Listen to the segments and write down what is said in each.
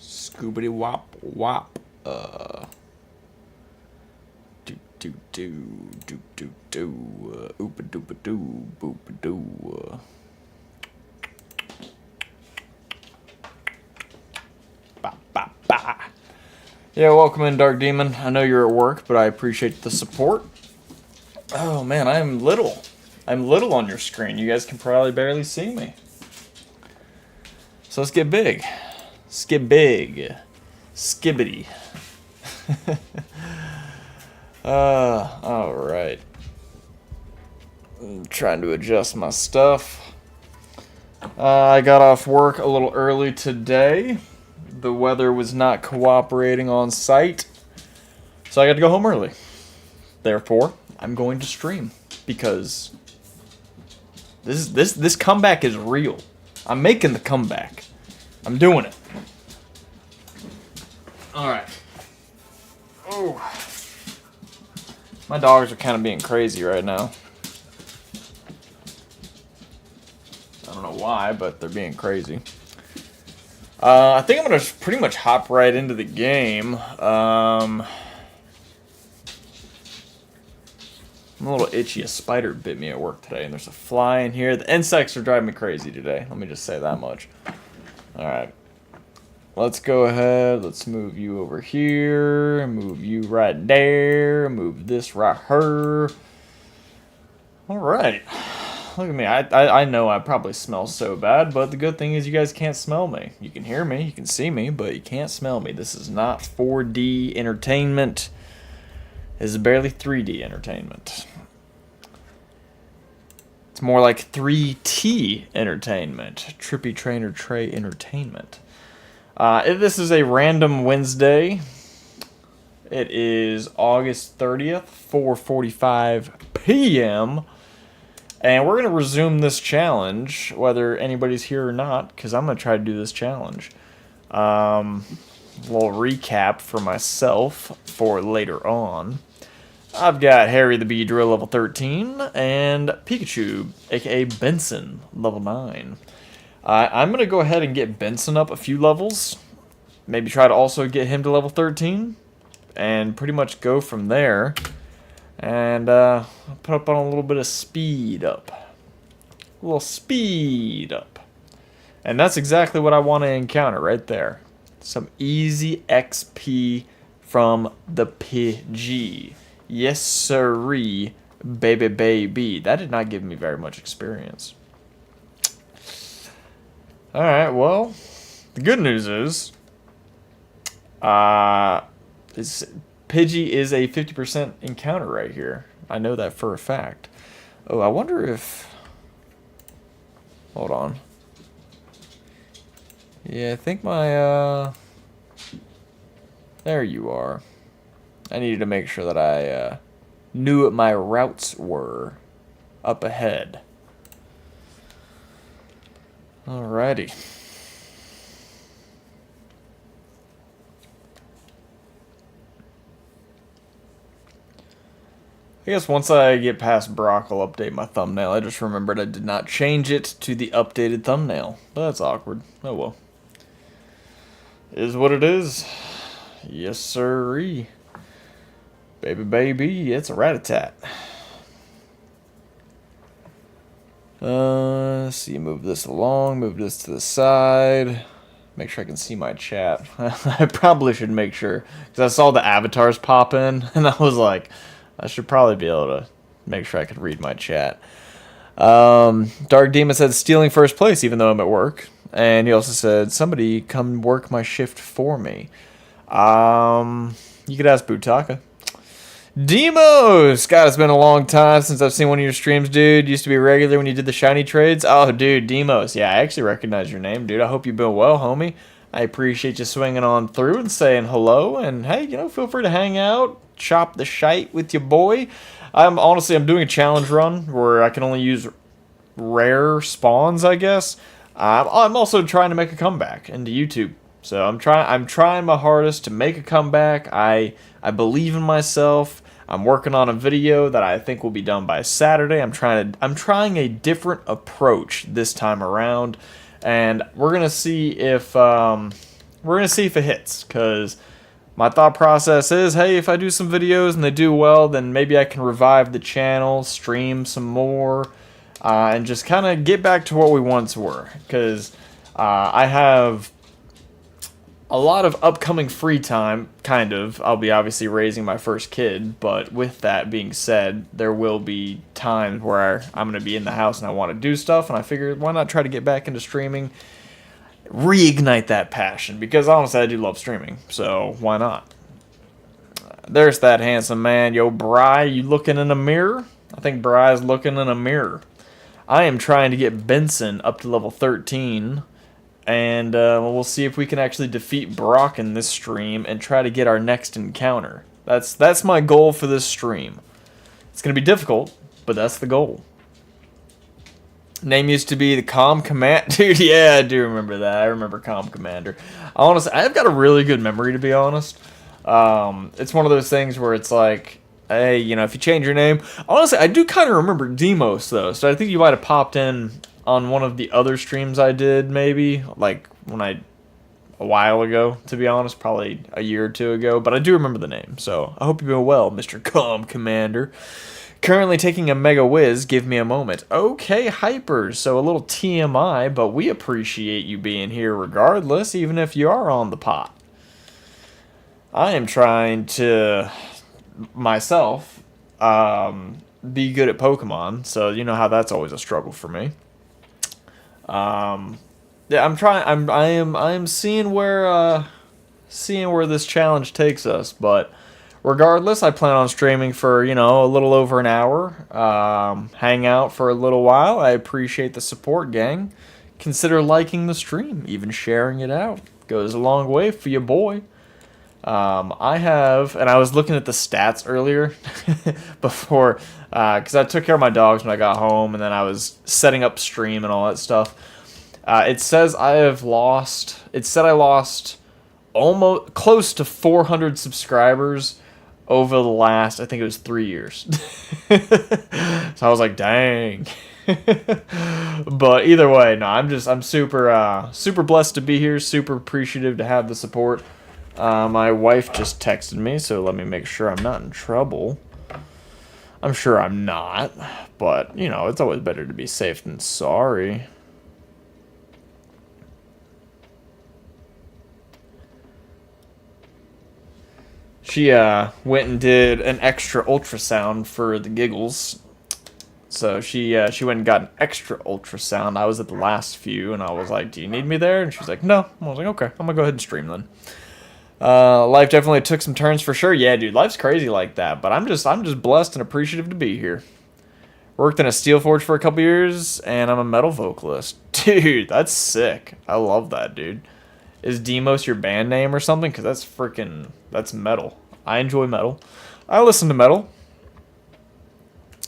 Scoobity wop wop. Do do do do do do. Oopa doopa doo boopa doo. Ba ba ba. Yeah, welcome in, Dark Demon. I know you're at work, but I appreciate the support. Oh man, I'm little. I'm little on your screen. You guys can probably barely see me. So let's get big. Let's get big. Skibbity. Alright. I'm trying to adjust my stuff. I got off work a little early today. The weather was not cooperating on site. So I got to go home early. Therefore, I'm going to stream. Because this comeback is real. I'm making the comeback. I'm doing it. Alright. Oh. My dogs are kind of being crazy right now. I don't know why, but they're being crazy. I think I'm going to pretty much hop right into the game. I'm a little itchy. A spider bit me at work today, and there's a fly in here. The insects are driving me crazy today. Let me just say that much. Alright. Let's go ahead. Let's move you over here. Move you right there. Move this right here. Alright. Look at me. I know I probably smell so bad, but the good thing is you guys can't smell me. You can hear me. You can see me, but you can't smell me. This is not 4D entertainment. This is barely 3D entertainment. It's more like 3T entertainment. TrippyTrainer Tray entertainment. This is a random Wednesday. It is August 30th, 4:45 p.m. And we're going to resume this challenge, whether anybody's here or not, because I'm going to try to do this challenge. A little recap for myself for later on. I've got Harry the Beedrill, level 13, and Pikachu, aka Benson, level 9. I'm going to go ahead and get Benson up a few levels. Maybe try to also get him to level 13. And pretty much go from there. And put up on a little bit of speed up. A little speed up. And that's exactly what I want to encounter right there. Some easy XP from the Pidgey. Yes sirree, baby baby. That did not give me very much experience. Alright, well, the good news is, Pidgey is a 50% encounter right here. I know that for a fact. Oh, I wonder if... Hold on. Yeah, I think my, There you are. I needed to make sure that I, knew what my routes were up ahead. Alrighty. I guess once I get past Brock, I'll update my thumbnail. I just remembered I did not change it to the updated thumbnail. But that's awkward. Oh well. Is what it is. Yes sirree. Baby baby, it's a rat-a-tat. Let's see, move this along, move this to the side. Make sure I can see my chat. I probably should make sure, because I saw the avatars pop in, and I was like, I should probably be able to make sure I could read my chat. Dark Demon said, stealing first place even though I'm at work. And he also said, somebody come work my shift for me. You could ask Butaka. Demos! God, it's been a long time since I've seen one of your streams, dude. Used to be regular when you did the shiny trades. Oh, dude, Demos. Yeah, I actually recognize your name, dude. I hope you've been well, homie. I appreciate you swinging on through and saying hello. And, hey, you know, feel free to hang out, chop the shite with your boy. I'm doing a challenge run where I can only use rare spawns, I guess. I'm also trying to make a comeback into YouTube. So I'm trying my hardest to make a comeback. I believe in myself. I'm working on a video that I think will be done by Saturday. I'm trying a different approach this time around, and we're gonna see if it hits. Cause my thought process is, hey, if I do some videos and they do well, then maybe I can revive the channel, stream some more, and just kind of get back to what we once were. Cause I have a lot of upcoming free time, kind of. I'll be obviously raising my first kid, but with that being said, there will be times where I'm going to be in the house and I want to do stuff, and I figured, why not try to get back into streaming, reignite that passion, because honestly, I do love streaming, so why not? There's that handsome man. Yo, Bri, you looking in a mirror? I think Bri's looking in a mirror. I am trying to get Benson up to level 13, and we'll see if we can actually defeat Brock in this stream and try to get our next encounter. That's my goal for this stream. It's going to be difficult, but that's the goal. Name used to be the Calm Command. Dude, yeah, I do remember that. I remember Calm Commander. Honestly, I've got a really good memory, to be honest. It's one of those things where it's like, hey, you know, if you change your name. Honestly, I do kind of remember Demos, though. So I think you might have popped in on one of the other streams I did, maybe, like a while ago, to be honest, probably a year or two ago, but I do remember the name, so I hope you're doing well, Mr. Calm Commander. Currently taking a Mega Whiz, give me a moment. Okay, Hypers, so a little TMI, but we appreciate you being here regardless, even if you are on the pot. I am trying to, myself, be good at Pokemon, so you know how that's always a struggle for me. Yeah, I'm trying. I am seeing where this challenge takes us. But regardless, I plan on streaming for a little over an hour. Hang out for a little while. I appreciate the support, gang. Consider liking the stream, even sharing it out. Goes a long way for your boy. I have, and I was looking at the stats earlier before, because I took care of my dogs when I got home, and then I was setting up stream and all that stuff. It says I lost almost close to 400 subscribers over the last, I think it was 3 years. So I was like, dang. But either way, no, I'm super blessed to be here, super appreciative to have the support. My wife just texted me, so let me make sure I'm not in trouble. I'm sure I'm not, but it's always better to be safe than sorry. She went and did an extra ultrasound for the giggles. So she went and got an extra ultrasound. I was at the last few, and I was like, do you need me there? And she was like, no. I was like, okay, I'm going to go ahead and stream then. Life definitely took some turns for sure. Yeah, dude, life's crazy like that. But I'm just blessed and appreciative to be here. Worked in a steel forge for a couple years, and I'm a metal vocalist. Dude, that's sick. I love that, dude. Is Demos your band name or something? Because that's metal. I enjoy metal. I listen to metal.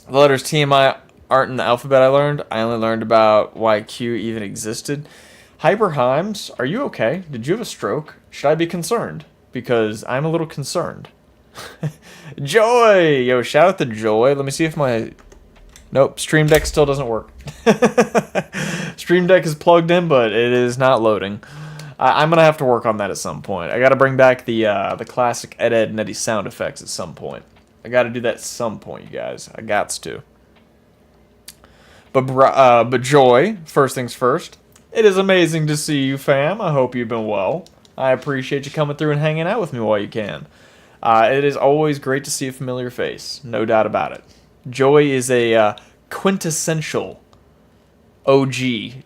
The letters T and I aren't in the alphabet I learned. I only learned about why Q even existed. Hyperheims, are you okay? Did you have a stroke? Should I be concerned? Because I'm a little concerned. Joy! Yo, shout out to Joy. Let me see if my... Nope, Stream Deck still doesn't work. Stream Deck is plugged in, but it is not loading. I'm gonna have to work on that at some point. I gotta bring back the classic Ed and Eddie sound effects at some point. I gotta do that at some point, you guys. I gots to. But Joy, first things first. It is amazing to see you, fam. I hope you've been well. I appreciate you coming through and hanging out with me while you can. It is always great to see a familiar face, no doubt about it. Joy is a quintessential OG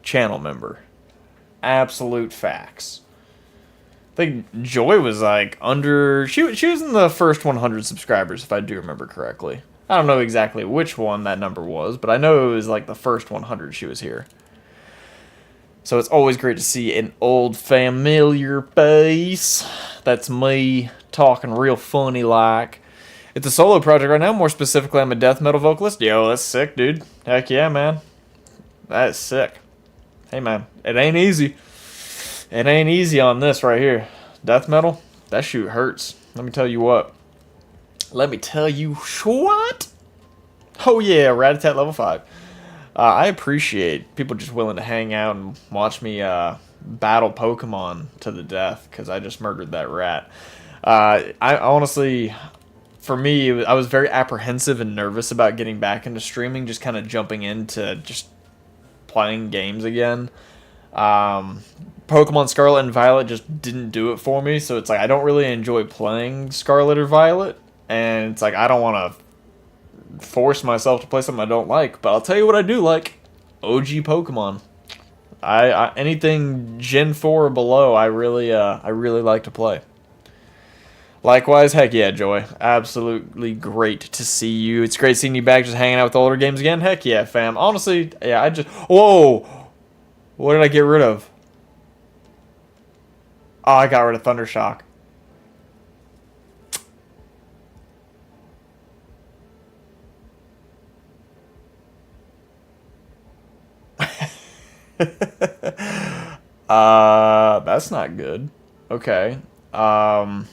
channel member. Absolute facts. I think Joy was like under... She was in the first 100 subscribers, if I do remember correctly. I don't know exactly which one that number was, but I know it was like the first 100 she was here. So it's always great to see an old familiar face. That's me talking real funny like. It's a solo project right now. More specifically, I'm a death metal vocalist. Yo, that's sick, dude. Heck yeah, man. That is sick. Hey, man. It ain't easy. It ain't easy on this right here. Death metal, that shoot hurts. Let me tell you what. Let me tell you what? Oh, yeah. Raritat level 5. I appreciate people just willing to hang out and watch me battle Pokemon to the death because I just murdered that rat. I honestly, for me, I was very apprehensive and nervous about getting back into streaming, just kind of jumping into just playing games again. Pokemon Scarlet and Violet just didn't do it for me, so it's like I don't really enjoy playing Scarlet or Violet, and it's like I don't want to force myself to play something I don't like. But I'll tell you what I do like: OG Pokemon. I anything Gen 4 or below, I really like to play. Likewise, heck yeah, Joy. Absolutely great to see you. It's great seeing you back just hanging out with older games again. Heck yeah, fam. Honestly, yeah, I just... Whoa! What did I get rid of? Oh, I got rid of Thundershock. That's not good. Okay. I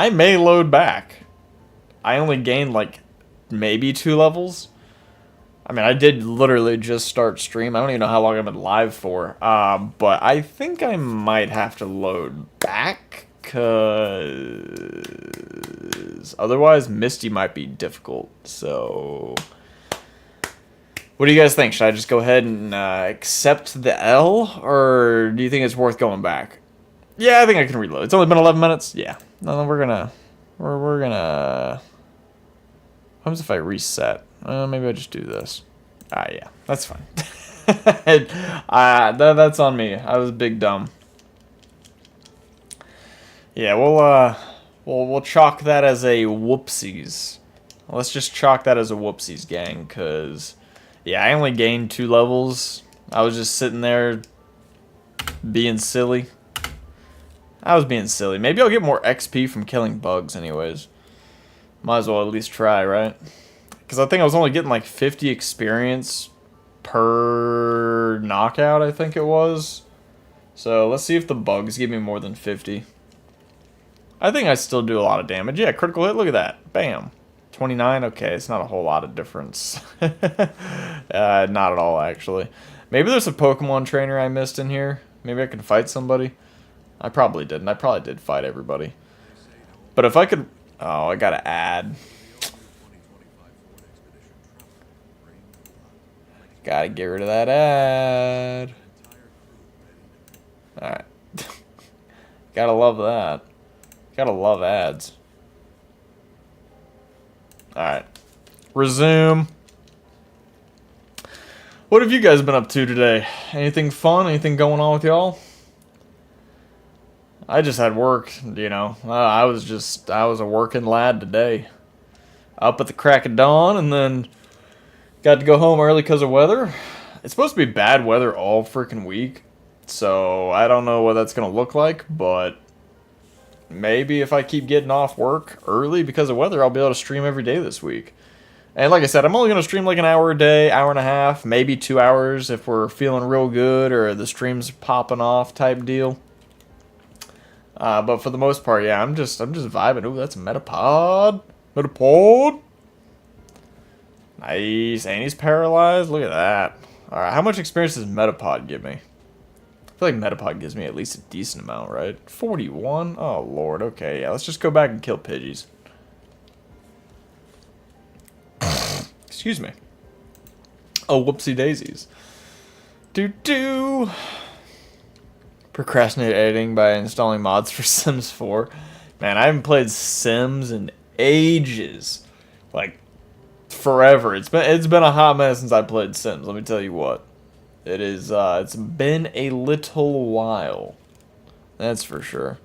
may load back. I only gained like maybe 2 levels. I mean, I did literally just start stream. I don't even know how long I've been live for. But I think I might have to load back because otherwise Misty might be difficult. So what do you guys think? Should I just go ahead and accept the L, or do you think it's worth going back? Yeah, I think I can reload. It's only been 11 minutes. Yeah. No, we're gonna... What happens if I reset? Maybe I just do this. Yeah. That's fine. That's on me. I was big dumb. Yeah, we'll chalk that as a whoopsies. Let's just chalk that as a whoopsies, gang, because... Yeah, I only gained 2 levels. I was just sitting there being silly. I was being silly. Maybe I'll get more XP from killing bugs anyways. Might as well at least try, right? Because I think I was only getting like 50 experience per knockout, I think it was. So let's see if the bugs give me more than 50. I think I still do a lot of damage. Yeah, critical hit, look at that. Bam. 29, okay, it's not a whole lot of difference. Not at all, actually. Maybe there's a Pokemon trainer I missed in here. Maybe I could fight somebody. I probably didn't. I probably did fight everybody. But if I could... Oh, I gotta add. Gotta get rid of that ad. Alright. Gotta love that. Gotta love ads. Alright. Resume. What have you guys been up to today? Anything fun? Anything going on with y'all? I just had work, you know. I was a working lad today. Up at the crack of dawn, and then got to go home early because of weather. It's supposed to be bad weather all freaking week, so I don't know what that's going to look like, but maybe if I keep getting off work early because of weather, I'll be able to stream every day this week. And like I said, I'm only going to stream like an hour a day, hour and a half, maybe 2 hours if we're feeling real good or the stream's popping off type deal. But for the most part, yeah, I'm just vibing. Ooh, that's a Metapod. Metapod. Nice. And he's paralyzed. Look at that. Alright, how much experience does Metapod give me? I feel like Metapod gives me at least a decent amount, right? 41? Oh, Lord. Okay, yeah, let's just go back and kill Pidgeys. Excuse me. Oh, whoopsie daisies. Doo-doo. Procrastinate editing by installing mods for Sims 4. Man, I haven't played Sims in ages. Like, forever. It's been a hot minute since I played Sims, let me tell you what. It's been a little while. That's for sure.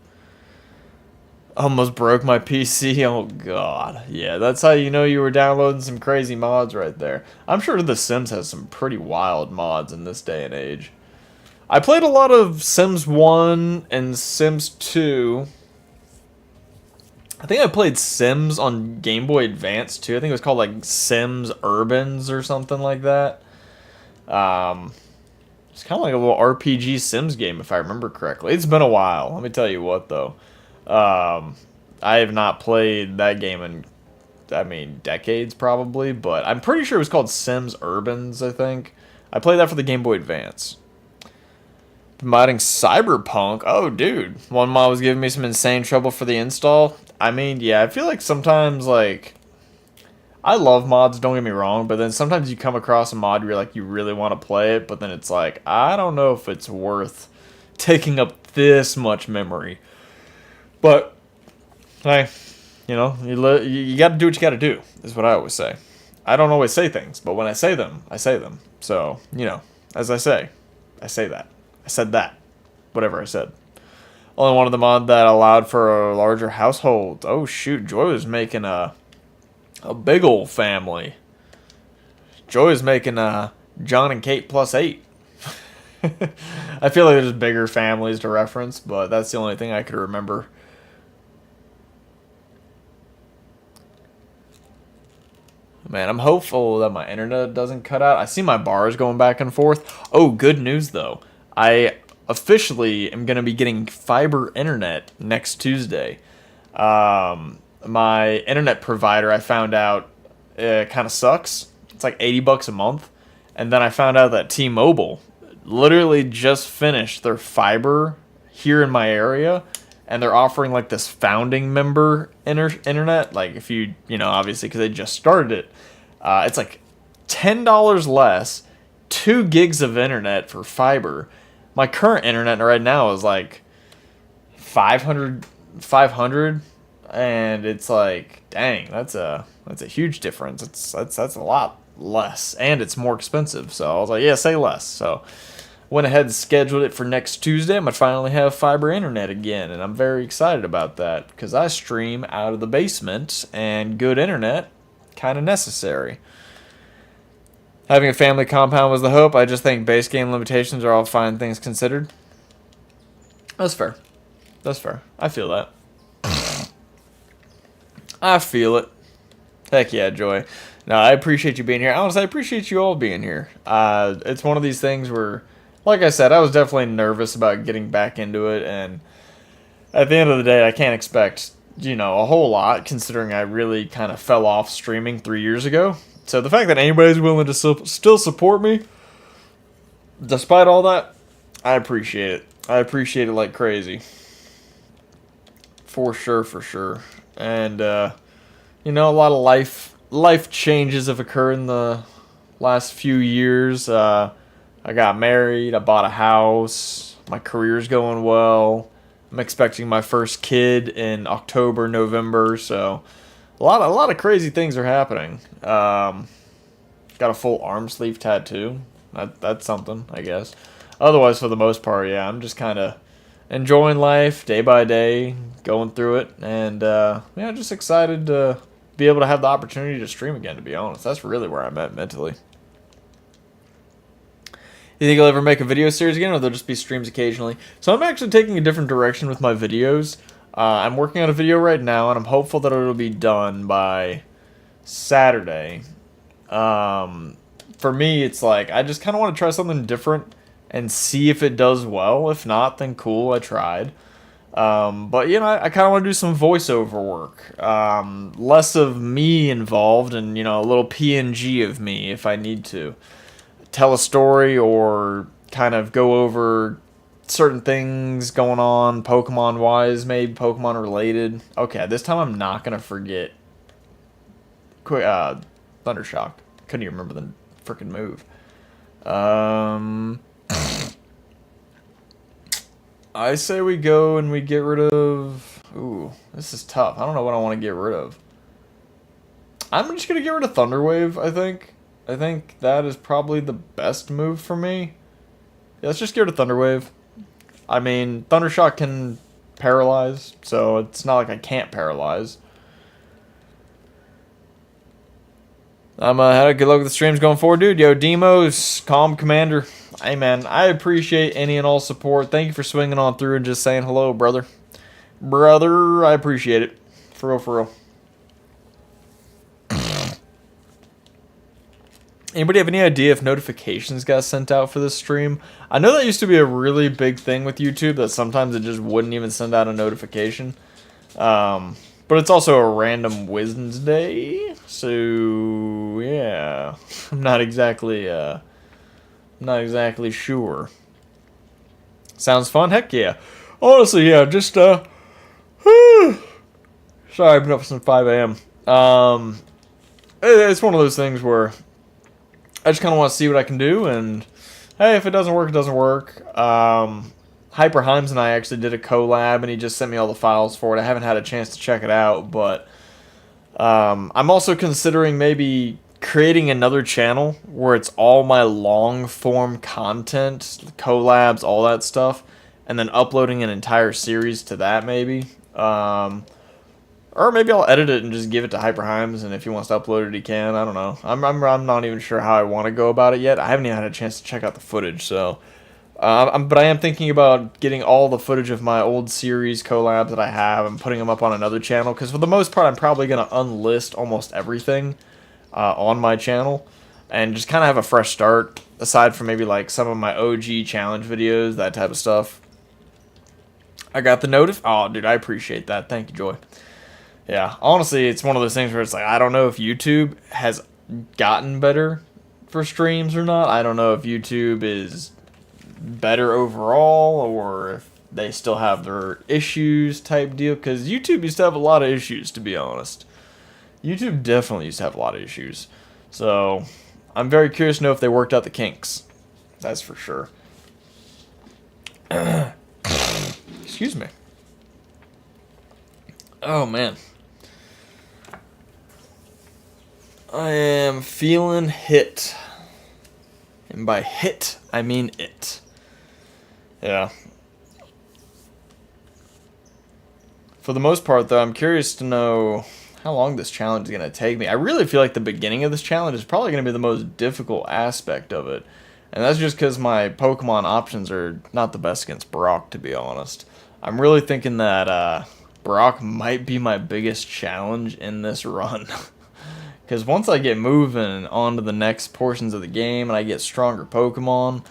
Almost broke my PC. Oh, God. Yeah, that's how you know you were downloading some crazy mods right there. I'm sure The Sims has some pretty wild mods in this day and age. I played a lot of Sims 1 and Sims 2. I think I played Sims on Game Boy Advance, too. I think it was called, like, Sims Urbans or something like that. It's kind of like a little RPG Sims game, if I remember correctly. It's been a while. Let me tell you what, though. I have not played that game in I mean, decades probably, but I'm pretty sure it was called Sims Urbans, I think. I played that for the Game Boy Advance. Modding Cyberpunk. Oh, dude. One mod was giving me some insane trouble for the install. I mean, yeah, I feel like sometimes, like, I love mods, don't get me wrong, but then sometimes you come across a mod where you're like, you really want to play it, but then it's like, I don't know if it's worth taking up this much memory. But, hey, you know, you got to do what you got to do, is what I always say. I don't always say things, but when I say them, I say them. So, you know, as I say that. I said that. Whatever I said. Only one of the mod that allowed for a larger household. Oh, shoot, Joy was making a big old family. Joy is making John and Kate plus 8. I feel like there's bigger families to reference, but that's the only thing I could remember. Man, I'm hopeful that my internet doesn't cut out. I see my bars going back and forth. Oh, good news though. I officially am going to be getting fiber internet next Tuesday. My internet provider, I found out, kind of sucks. It's like $80 a month. And then I found out that T-Mobile literally just finished their fiber here in my area, and they're offering like this founding member internet. Like if you know, obviously because they just started it, it's like $10 less, 2 gigs of internet for fiber. My current internet right now is like 500, and it's like, dang, that's a huge difference. That's a lot less, and it's more expensive. So I was like, yeah, say less. So went ahead and scheduled it for next Tuesday. I'm gonna finally have fiber internet again, and I'm very excited about that because I stream out of the basement, and good internet kind of necessary. Having a family compound was the hope. I just think base game limitations are all fine, things considered. That's fair. That's fair. I feel that. I feel it. Heck yeah, Joy. No, I appreciate you being here. Honestly, I appreciate you all being here. It's one of these things where, like I said, I was definitely nervous about getting back into it, and at the end of the day, I can't expect, you know, a whole lot, considering I really kind of fell off streaming 3 years ago. So the fact that anybody's willing to still support me, despite all that, I appreciate it. I appreciate it like crazy. For sure, for sure. And, you know, a lot of life changes have occurred in the last few years. I got married. I bought a house. My career's going well. I'm expecting my first kid in October, November. So a lot of crazy things are happening. Got a full arm sleeve tattoo. That's something, I guess. Otherwise, for the most part, yeah, I'm just kind of enjoying life day by day, going through it, and yeah, just excited to be able to have the opportunity to stream again, to be honest. That's really where I'm at mentally. You think I'll ever make a video series again, or there'll just be streams occasionally? So I'm actually taking a different direction with my videos. I'm working on a video right now, and I'm hopeful that it'll be done by Saturday. For me, it's like, I just kind of want to try something different and see if it does well. If not, then cool, I tried. But, you know, I kind of want to do some voiceover work. Less of me involved and, you know, a little PNG of me if I need to. Tell a story or kind of go over certain things going on Pokemon-wise, maybe Pokemon-related. Okay, this time I'm not going to forget. Quick, Thundershock. Couldn't even remember the freaking move. I say we go and we get rid of... Ooh, this is tough. I don't know what I want to get rid of. I'm just going to get rid of Thunder Wave, I think. I think that is probably the best move for me. Yeah, let's just get rid of Thunder Wave. I mean, Thundershock can paralyze, so it's not like I can't paralyze. I'm had a good luck with the streams going forward, dude. Yo, Demos, Calm Commander. Hey, man, I appreciate any and all support. Thank you for swinging on through and just saying hello, brother. Brother, I appreciate it. For real, for real. Anybody have any idea if notifications got sent out for this stream? I know that used to be a really big thing with YouTube, that sometimes it just wouldn't even send out a notification. But it's also a random Wednesday, so yeah, I'm not exactly sure. Sounds fun, heck yeah. Honestly, yeah, just sorry, I've been up since 5 a.m. It's one of those things where I just kind of want to see what I can do, and hey, if it doesn't work, it doesn't work. Hyper Himes and I actually did a collab, and he just sent me all the files for it. I haven't had a chance to check it out, but I'm also considering maybe creating another channel where it's all my long form content, collabs, all that stuff, and then uploading an entire series to that maybe. Or maybe I'll edit it and just give it to Hyper Himes, and if he wants to upload it, he can. I don't know. I'm not even sure how I want to go about it yet. I haven't even had a chance to check out the footage, so. But I am thinking about getting all the footage of my old series collabs that I have and putting them up on another channel, because for the most part I'm probably going to unlist almost everything on my channel and just kind of have a fresh start, aside from maybe like some of my OG challenge videos, that type of stuff. I got the notif. Oh, dude, I appreciate that. Thank you, Joy. Yeah, honestly, it's one of those things where it's like, I don't know if YouTube has gotten better for streams or not. I don't know if YouTube is better overall, or if they still have their issues type deal, because YouTube used to have a lot of issues, to be honest. YouTube definitely used to have a lot of issues, so I'm very curious to know if they worked out the kinks. That's for sure. Excuse me. Oh man, I am feeling hit, and by hit I mean it. Yeah. For the most part, though, I'm curious to know how long this challenge is going to take me. I really feel like the beginning of this challenge is probably going to be the most difficult aspect of it. And that's just because my Pokemon options are not the best against Brock, to be honest. I'm really thinking that Brock might be my biggest challenge in this run. Because once I get moving on to the next portions of the game and I get stronger Pokemon,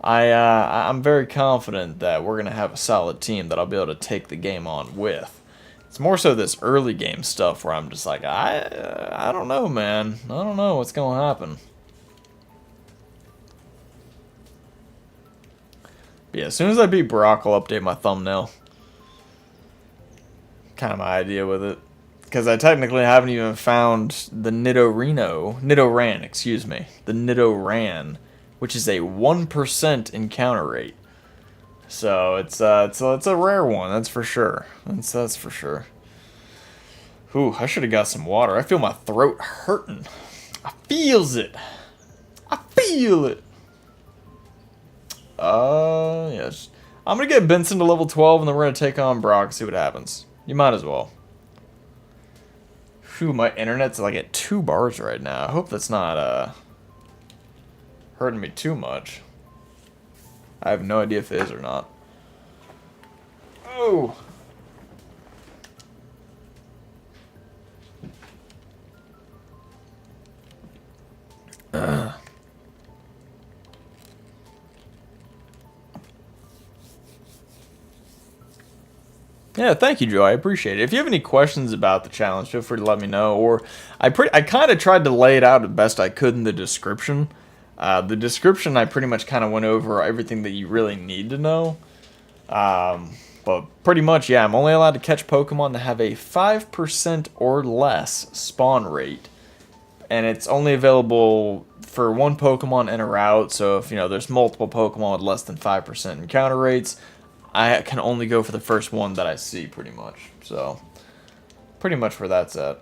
I'm very confident that we're going to have a solid team that I'll be able to take the game on with. It's more so this early game stuff where I'm just like, I don't know, man. I don't know what's going to happen. But yeah, as soon as I beat Brock, I'll update my thumbnail. Kind of my idea with it. Because I technically haven't even found the Nidoran, excuse me. The Nidoran, which is a 1% encounter rate. So it's a rare one, that's for sure. That's for sure. Ooh, I should have got some water. I feel my throat hurting. I feels it. I feel it. Yes. I'm gonna get Benson to level 12, and then we're gonna take on Brock, see what happens. You might as well. Phew, my internet's like at 2 bars right now. I hope that's not hurting me too much. I have no idea if it is or not. Oh! Yeah, thank you, Joe. I appreciate it. If you have any questions about the challenge, feel free to let me know. Or I kind of tried to lay it out as best I could in the description. The description, I pretty much kind of went over everything that you really need to know. But pretty much, yeah, I'm only allowed to catch Pokemon that have a 5% or less spawn rate. And it's only available for one Pokemon in a route. So if, there's multiple Pokemon with less than 5% encounter rates, I can only go for the first one that I see, pretty much. So, pretty much where that's at.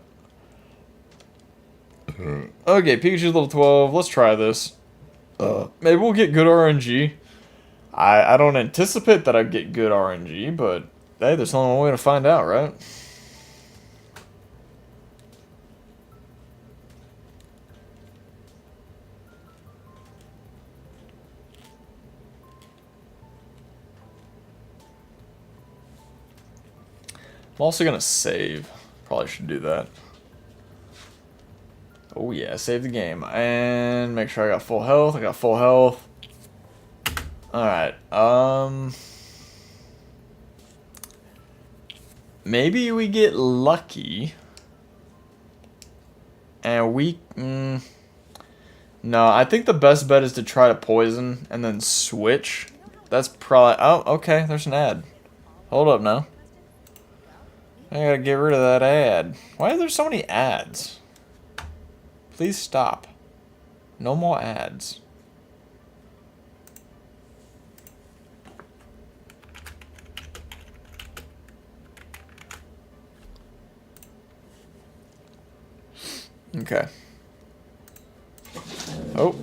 Okay, Pikachu's level 12. Let's try this. Maybe we'll get good RNG. I don't anticipate that I'd get good RNG, but hey, there's only one way to find out, right? I'm also gonna save. Probably should do that. Oh yeah, save the game and make sure I got full health. I got full health. All right. maybe we get lucky. And we... no, I think the best bet is to try to poison and then switch. That's probably... Oh, okay, there's an ad. Hold up now. I gotta get rid of that ad. Why are there so many ads? Please stop. No more ads. Okay. Oh.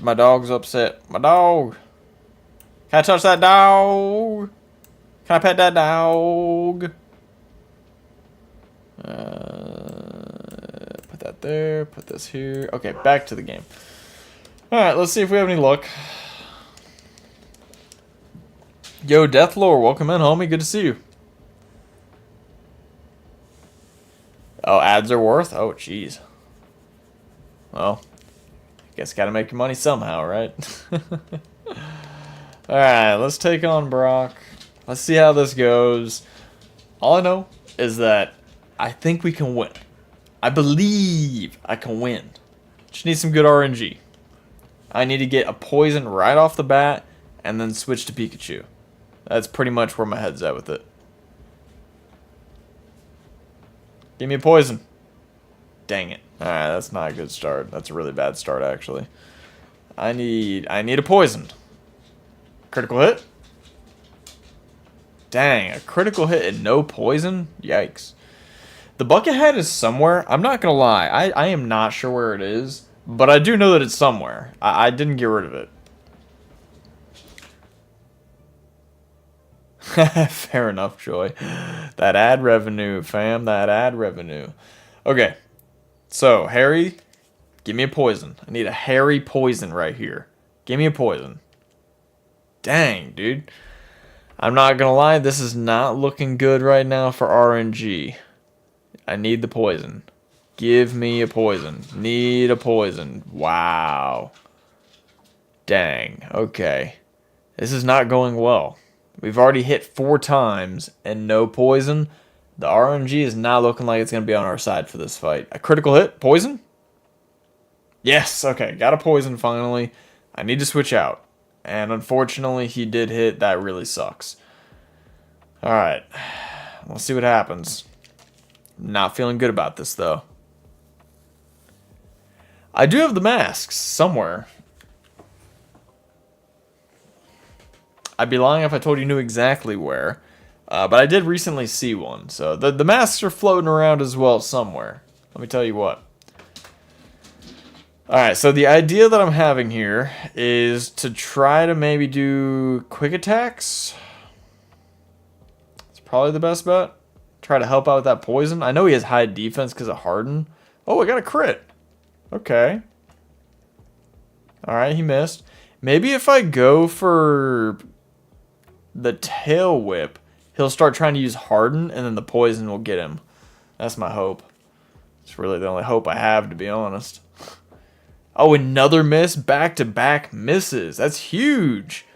My dog's upset. My dog. Can I touch that dog? Can I pet that dog? Put that there. Put this here. Okay, back to the game. Alright, let's see if we have any luck. Yo, Deathlore, welcome in, homie. Good to see you. Oh, ads are worth? Oh, jeez. Well, I guess gotta make your money somehow, right? Alright, let's take on Brock. Let's see how this goes. All I know is that I think we can win. I believe I can win. Just need some good RNG. I need to get a poison right off the bat and then switch to Pikachu. That's pretty much where my head's at with it. Give me a poison. Dang it. Alright, that's not a good start. That's a really bad start, actually. I need a poison. Critical hit? Dang, a critical hit and no poison? Yikes. The bucket head is somewhere. I'm not gonna lie. I am not sure where it is. But I do know that it's somewhere. I didn't get rid of it. Fair enough, Joy. That ad revenue, fam. That ad revenue. Okay. So, Harry, give me a poison. I need a Harry poison right here. Give me a poison. Dang, dude. I'm not gonna lie. This is not looking good right now for RNG. I need the poison. Give me a poison. Need a poison. Wow. Dang. Okay. This is not going well. We've already hit 4 times and no poison. The RNG is not looking like it's going to be on our side for this fight. A critical hit? Poison? Yes. Okay. Got a poison finally. I need to switch out. And unfortunately, he did hit. That really sucks. Alright. Let's see what happens. Not feeling good about this, though. I do have the masks somewhere. I'd be lying if I told you knew exactly where. But I did recently see one. So the masks are floating around as well somewhere. Let me tell you what. Alright, so the idea that I'm having here is to try to maybe do quick attacks. It's probably the best bet. Try to help out with that poison. I know he has high defense because of Harden. Oh, I got a crit. Okay. Alright, he missed. Maybe if I go for the tail whip, he'll start trying to use Harden, and then the poison will get him. That's my hope. It's really the only hope I have, to be honest. Oh, another miss? Back-to-back misses. That's huge.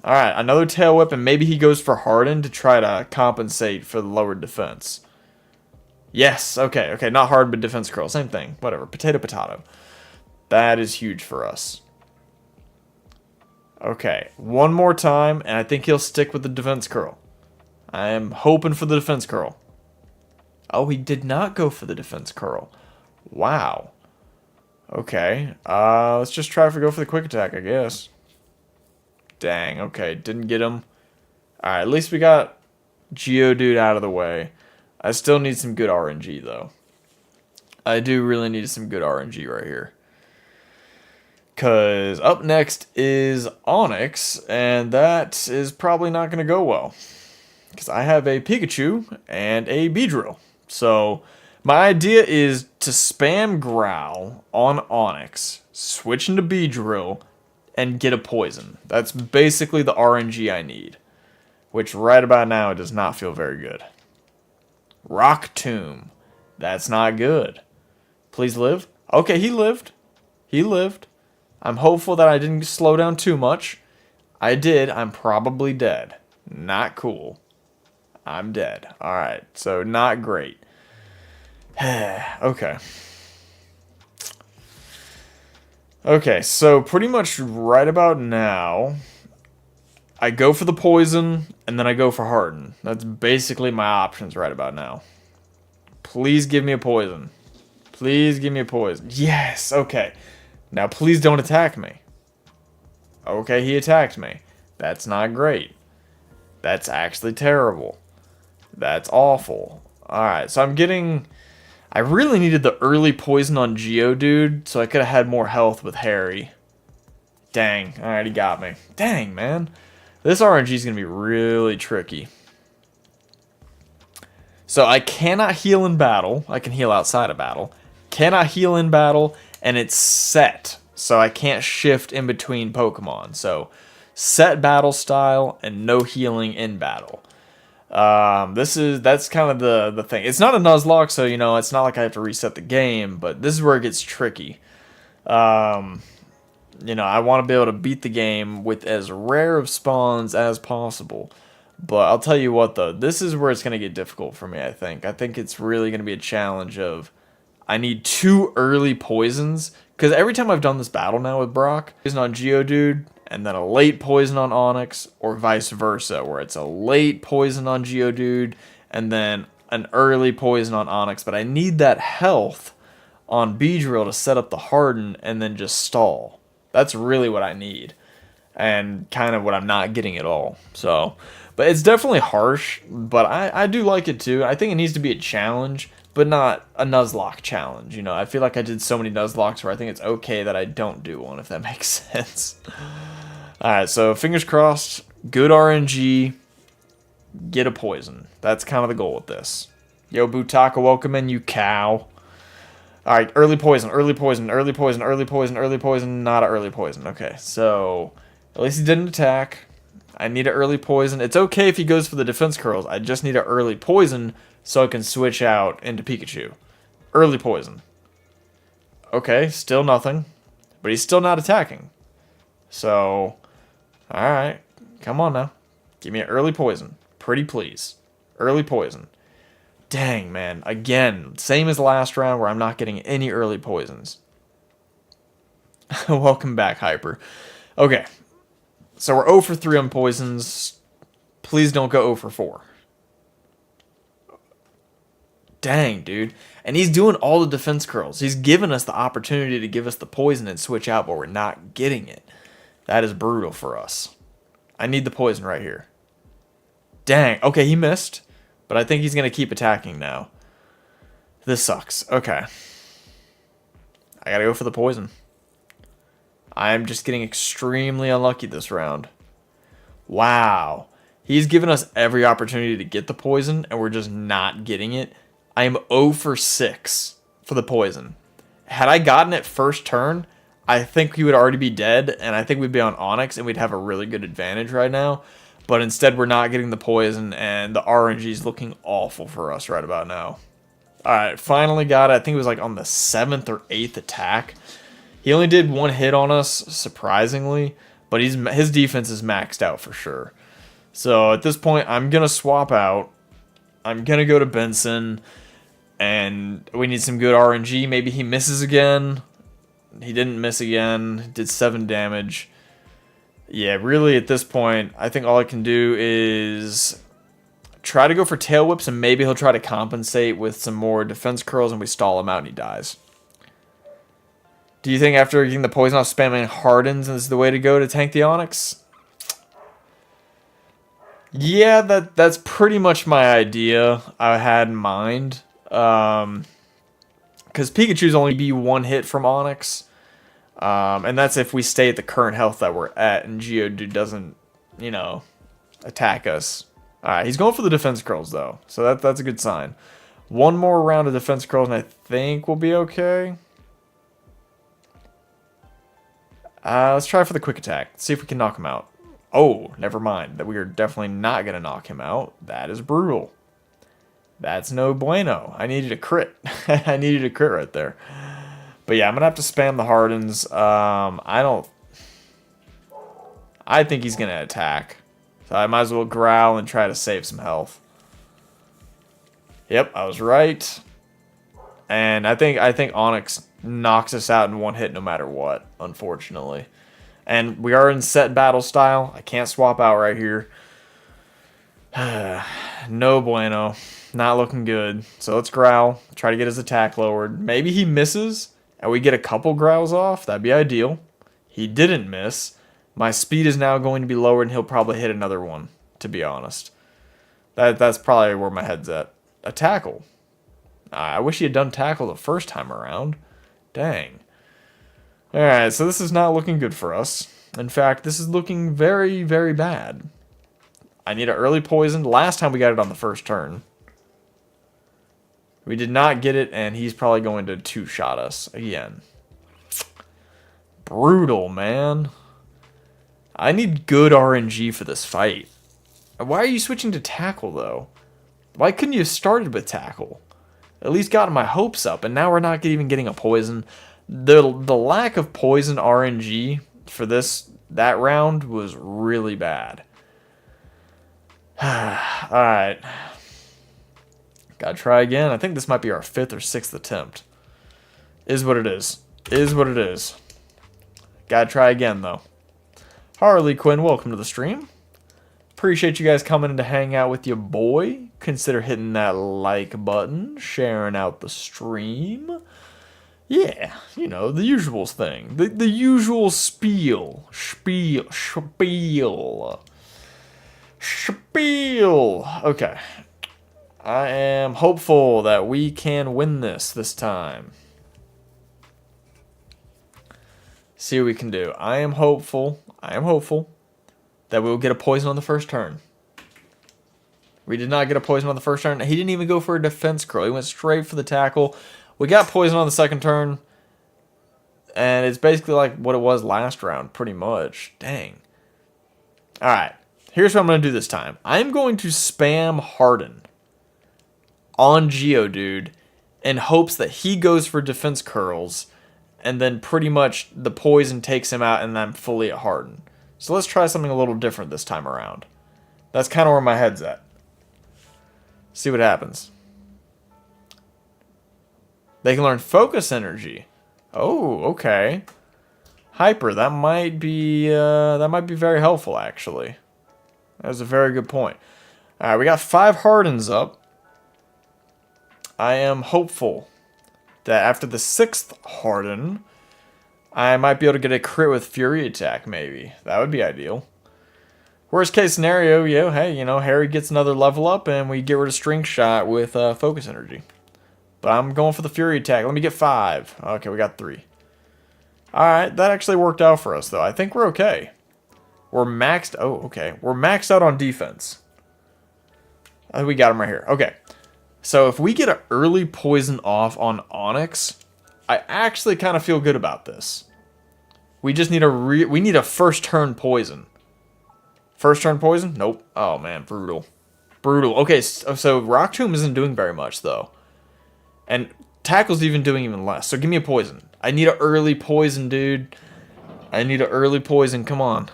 Alright, another tail whip, and maybe he goes for Harden to try to compensate for the lowered defense. Yes, okay, okay, not hard, but defense curl. Same thing. Whatever. Potato, potato. That is huge for us. Okay, one more time, and I think he'll stick with the defense curl. I am hoping for the defense curl. Oh, he did not go for the defense curl. Wow. Okay, let's just try to go for the quick attack, I guess. Dang, okay, didn't get him. Alright, at least we got Geodude out of the way. I still need some good RNG, though. I do really need some good RNG right here. Because up next is Onyx, and that is probably not going to go well. Because I have a Pikachu and a Beedrill. So my idea is to spam Growl on Onyx, switch into Beedrill, and get a poison. That's basically the RNG I need. Which right about now it does not feel very good. Rock Tomb. That's not good. Please live. Okay, he lived. He lived. I'm hopeful that I didn't slow down too much. I did. I'm probably dead. Not cool. I'm dead. Alright, so not great. Okay. Okay, so pretty much right about now, I go for the poison, and then I go for harden. That's basically my options right about now. Please give me a poison. Please give me a poison. Yes, okay. Now please don't attack me. Okay, he attacked me. That's not great. That's actually terrible. That's awful. Alright, so I'm getting... I really needed the early poison on Geodude, so I could have had more health with Harry. Dang, alright, he got me. Dang, man. This RNG is going to be really tricky. So I cannot heal in battle. I can heal outside of battle. Cannot heal in battle, and it's set. So I can't shift in between Pokemon. So set battle style and no healing in battle. That's kind of the thing. It's not a Nuzlocke, so you know it's not like I have to reset the game, but this is where it gets tricky. You know, I want to be able to beat the game with as rare of spawns as possible. But I'll tell you what though, this is where it's going to get difficult for me, I think. I think it's really going to be a challenge of I need 2 early poisons, because every time I've done this battle now with Brock, poison on Geodude, and then a late poison on Onix, or vice versa, where it's a late poison on Geodude, and then an early poison on Onix, but I need that health on Beedrill to set up the harden, and then just stall. That's really what I need, and kind of what I'm not getting at all, so... But it's definitely harsh, but I do like it too. I think it needs to be a challenge, but not a Nuzlocke challenge. You know, I feel like I did so many Nuzlocks where I think it's okay that I don't do one, if that makes sense. Alright, so fingers crossed, good RNG, get a poison. That's kind of the goal with this. Yo, Butaka, welcome in, you cow. Alright, early poison, early poison, early poison, early poison, early poison, not an early poison. Okay, so at least he didn't attack. I need an early poison. It's okay if he goes for the defense curls. I just need an early poison so I can switch out into Pikachu. Early poison. Okay, still nothing. But he's still not attacking. So, alright. Come on now. Give me an early poison. Pretty please. Early poison. Dang, man. Again, same as last round where I'm not getting any early poisons. Welcome back, Hyper. Okay. So we're 0 for 3 on poisons. Please don't go 0 for 4. Dang, dude. And he's doing all the defense curls. He's given us the opportunity to give us the poison and switch out, but we're not getting it. That is brutal for us. I need the poison right here. Dang. Okay, he missed. But I think he's going to keep attacking now. This sucks. Okay. I got to go for the poison. I'm just getting extremely unlucky this round. Wow. He's given us every opportunity to get the poison, and we're just not getting it. I am 0 for 6 for the poison. Had I gotten it first turn, I think he would already be dead, and I think we'd be on Onix, and we'd have a really good advantage right now. But instead, we're not getting the poison, and the RNG is looking awful for us right about now. Alright, finally got it. I think it was like on the 7th or 8th attack. He only did 1 hit on us, surprisingly, but his defense is maxed out for sure. So at this point, I'm going to swap out. I'm going to go to Benson, and we need some good RNG. Maybe he misses again. He didn't miss again. Did 7 damage. Yeah, really at this point, I think all I can do is try to go for tail whips, and maybe he'll try to compensate with some more defense curls, and we stall him out and he dies. Do you think after getting the poison off, spamming hardens is the way to go to tank the Onix? Yeah, that's pretty much my idea I had in mind. Because Pikachu's only be 1 hit from Onix. And that's if we stay at the current health that we're at and Geodude doesn't, you know, attack us. Alright, he's going for the defense curls though. So that's a good sign. 1 more round of defense curls and I think we'll be okay. Let's try for the quick attack. See if we can knock him out. Oh, never mind. That we are definitely not going to knock him out. That is brutal. That's no bueno. I needed a crit. I needed a crit right there. But yeah, I'm going to have to spam the hardens. I think he's going to attack. So I might as well growl and try to save some health. Yep, I was right. And I think Onyx knocks us out in one hit no matter what, unfortunately. And we are in set battle style. I can't swap out right here. No bueno. Not looking good. So let's growl. Try to get his attack lowered. Maybe he misses and we get a couple growls off. That'd be ideal. He didn't miss. My speed is now going to be lowered and he'll probably hit another one, to be honest. That's probably where my head's at. A tackle. I wish he had done tackle the first time around. Dang. Alright, so this is not looking good for us. In fact, this is looking very, very bad. I need an early poison. Last time we got it on the first turn. We did not get it, and he's probably going to two-shot us again. Brutal, man. I need good RNG for this fight. Why are you switching to tackle, though? Why couldn't you have started with tackle? At least gotten my hopes up, and now we're not even getting a poison. The lack of poison RNG for that round was really bad. Alright. Gotta try again. I think this might be our 5th or 6th attempt. Is what it is. Is what it is. Gotta try again, though. Harley Quinn, welcome to the stream. Appreciate you guys coming in to hang out with your boy. Consider hitting that like button, sharing out the stream. Yeah, you know, the usual thing. The usual spiel. Spiel. Okay. I am hopeful that we can win this time. See what we can do. I am hopeful that we will get a poison on the first turn. We did not get a poison on the first turn. He didn't even go for a defense curl. He went straight for the tackle. We got poison on the second turn. And it's basically like what it was last round, pretty much. Dang. Alright. Here's what I'm going to do this time. I'm going to spam Harden on Geodude in hopes that he goes for defense curls. And then pretty much the poison takes him out and I'm fully at Harden. So let's try something a little different this time around. That's kind of where my head's at. See what happens. They can learn focus energy. Oh, okay. Hyper, that might be very helpful actually. That was a very good point. Alright, we got 5 Hardens up. I am hopeful that after the 6th Harden, I might be able to get a crit with Fury Attack, maybe. That would be ideal. Worst case scenario, yeah, hey, you know, Harry gets another level up and we get rid of String Shot with Focus Energy. But I'm going for the Fury Attack. Let me get 5. Okay, we got 3. Alright, that actually worked out for us, though. I think we're okay. We're maxed... Oh, okay. We're maxed out on defense. We got him right here. Okay. So if we get an early poison off on Onyx, I actually kind of feel good about this. We just need we need a first turn poison. First turn poison? Nope. Oh man, brutal. Brutal. Okay, so Rock Tomb isn't doing very much though. And Tackle's even doing even less. So give me a poison. I need an early poison, dude. I need an early poison. Come on.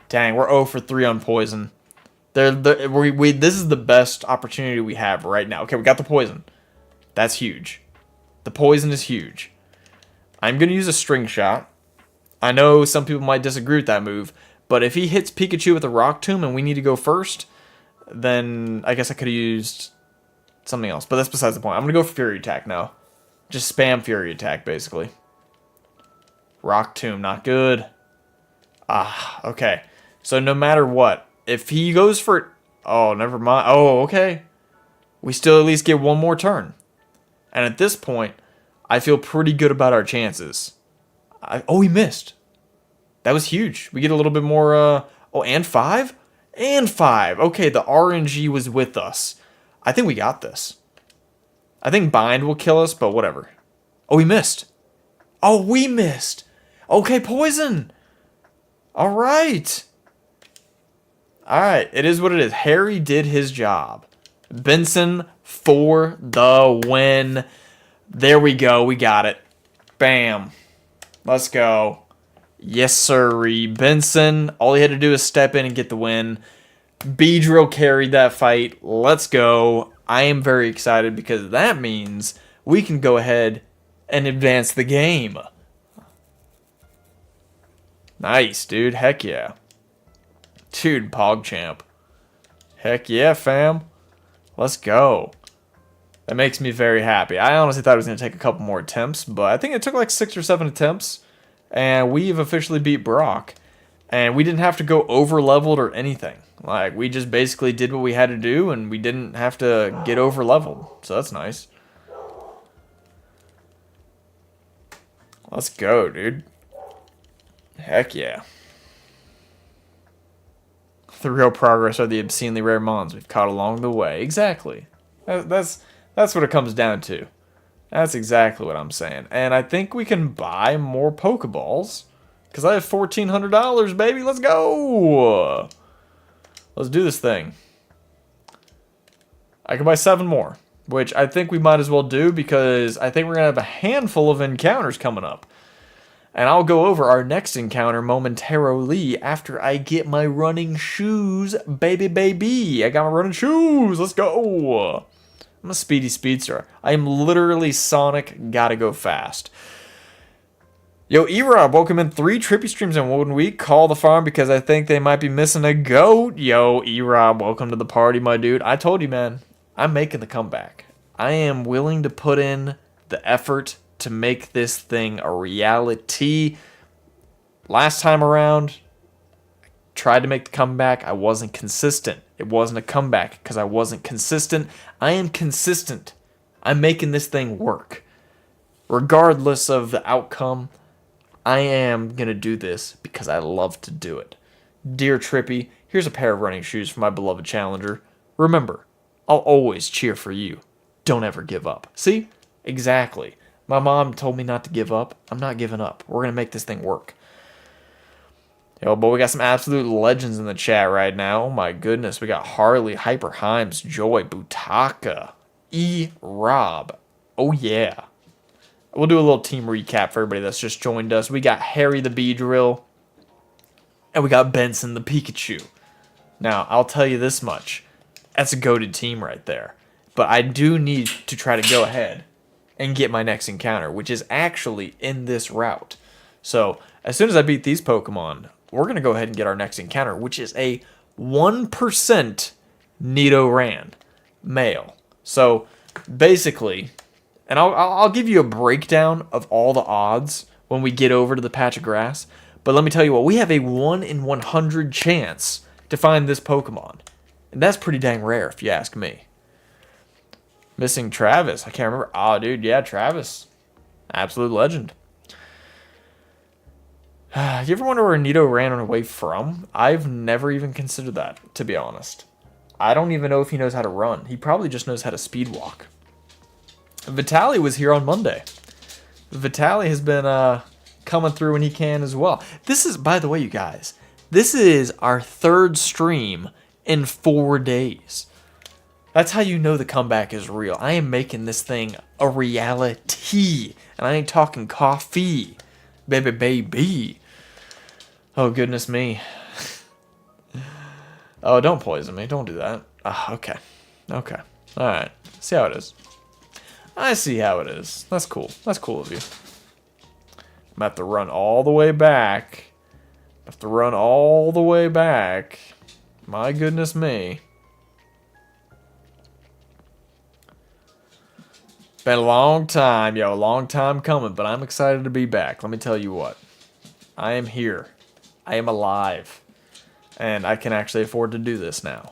Dang, we're 0 for 3 on poison. This is the best opportunity we have right now. Okay, we got the poison. That's huge. The poison is huge. I'm going to use a String Shot. I know some people might disagree with that move, but if he hits Pikachu with a Rock Tomb and we need to go first, then I guess I could have used something else. But that's besides the point. I'm going to go for Fury Attack now. Just spam Fury Attack, basically. Rock Tomb, not good. Ah, okay. So no matter what, if he goes for... Oh, never mind. Oh, okay. We still at least get one more turn. And at this point, I feel pretty good about our chances. Oh, he missed. That was huge. We get a little bit more... Oh, and 5? And 5. Okay, the RNG was with us. I think we got this. I think Bind will kill us, but whatever. Oh, he missed. Oh, we missed. Okay, poison. All right. All right, it is what it is. Harry did his job. Benson for the win. There we go. We got it. Bam. Let's go. Yes, sirree. Benson, all he had to do is step in and get the win. Beedrill carried that fight. Let's go. I am very excited because that means we can go ahead and advance the game. Nice, dude. Heck yeah. Dude, PogChamp. Heck yeah, fam. Let's go. That makes me very happy. I honestly thought it was going to take a couple more attempts, but I think it took like 6 or 7 attempts, and we've officially beat Brock. And we didn't have to go over-leveled or anything. Like, we just basically did what we had to do, and we didn't have to get over-leveled. So that's nice. Let's go, dude. Heck yeah. The real progress are the obscenely rare mons we've caught along the way. Exactly. That's what it comes down to. That's exactly what I'm saying. And I think we can buy more Poké Balls. Because I have $1,400, baby. Let's go. Let's do this thing. I can buy 7 more. Which I think we might as well do. Because I think we're going to have a handful of encounters coming up. And I'll go over our next encounter momentarily after I get my running shoes, baby. I got my running shoes. Let's go. I'm a speedy speedster. I am literally Sonic. Gotta go fast. Yo, E-Rob, welcome in 3 Trippy streams in 1 week. Call the farm because I think they might be missing a goat. Yo, E-Rob, welcome to the party, my dude. I told you, man. I'm making the comeback. I am willing to put in the effort to make this thing a reality. Last time around, I tried to make the comeback. I wasn't consistent. It wasn't a comeback because I wasn't consistent. I am consistent. I'm making this thing work. Regardless of the outcome, I am going to do this because I love to do it. Dear Trippy, here's a pair of running shoes for my beloved challenger. Remember, I'll always cheer for you. Don't ever give up. See? Exactly. My mom told me not to give up. I'm not giving up. We're going to make this thing work. Yo, but we got some absolute legends in the chat right now. Oh my goodness. We got Harley, Hyper Himes, Joy, Butaka, E-Rob. Oh yeah. We'll do a little team recap for everybody that's just joined us. We got Harry the Beedrill. And we got Benson the Pikachu. Now, I'll tell you this much. That's a goated team right there. But I do need to try to go ahead and get my next encounter, which is actually in this route. So, as soon as I beat these Pokemon, we're going to go ahead and get our next encounter, which is a 1% Nidoran male. So, basically, and I'll give you a breakdown of all the odds when we get over to the patch of grass, but let me tell you what, we have a 1 in 100 chance to find this Pokemon. And that's pretty dang rare, if you ask me. Missing Travis. I can't remember. Oh, dude, yeah, Travis. Absolute legend. You ever wonder where Nido ran away from? I've never even considered that, to be honest. I don't even know if he knows how to run. He probably just knows how to speed walk. Vitaly was here on Monday. Vitaly has been coming through when he can as well. This is, by the way, you guys, this is our 3rd stream in 4 days. That's how you know the comeback is real. I am making this thing a reality. And I ain't talking coffee. Baby. Oh, goodness me. Oh, don't poison me. Don't do that. Okay. Alright. See how it is. I see how it is. That's cool. That's cool of you. I'm going to have to run all the way back. My goodness me. Been a long time, a long time coming, but I'm excited to be back. Let me tell you what. I am here. I am alive. And I can actually afford to do this now.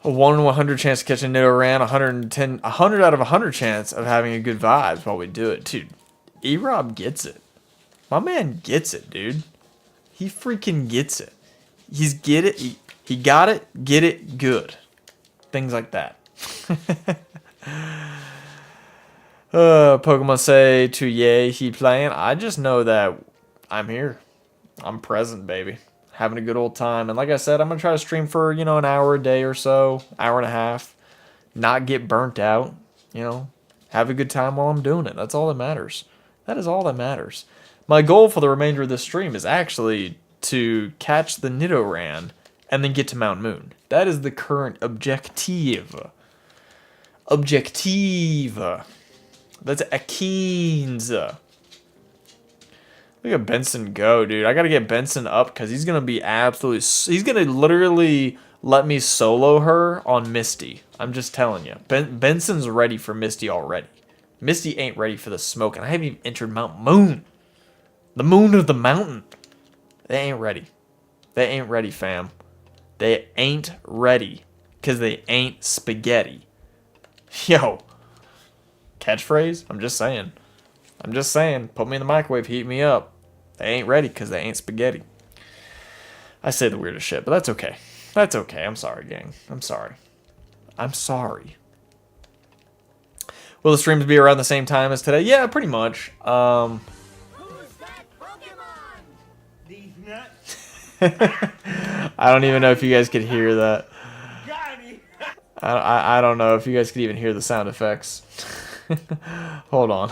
A 1 in 100 chance to catch a Nidoran, 100 out of 100 chance of having a good vibes while we do it. Dude, E-Rob gets it. My man gets it, dude. He freaking gets it. He got it, get it, good. Things like that. Pokemon say to yay, he playing. I just know that I'm here. I'm present, baby. Having a good old time. And like I said, I'm going to try to stream for, an hour a day or so. Hour and a half. Not get burnt out. Have a good time while I'm doing it. That's all that matters. That is all that matters. My goal for the remainder of this stream is actually to catch the Nidoran and then get to Mount Moon. That is the current objective. That's Akeens. Look at Benson go, dude. I gotta get Benson up because he's gonna be absolutely... He's gonna literally let me solo her on Misty. I'm just telling you. Benson's ready for Misty already. Misty ain't ready for the smoke, and I haven't even entered Mount Moon. The moon of the mountain. They ain't ready. They ain't ready, fam. They ain't ready because they ain't spaghetti. Yo. Catchphrase? I'm just saying. I'm just saying. Put me in the microwave, heat me up. They ain't ready because they ain't spaghetti. I say the weirdest shit, but that's okay. That's okay. I'm sorry, gang. I'm sorry. I'm sorry. Will the streams be around the same time as today? Yeah, pretty much. Who's that Pokémon? These nuts. I don't even know if you guys could hear that. Got him. I don't know if you guys could even hear the sound effects. Hold on.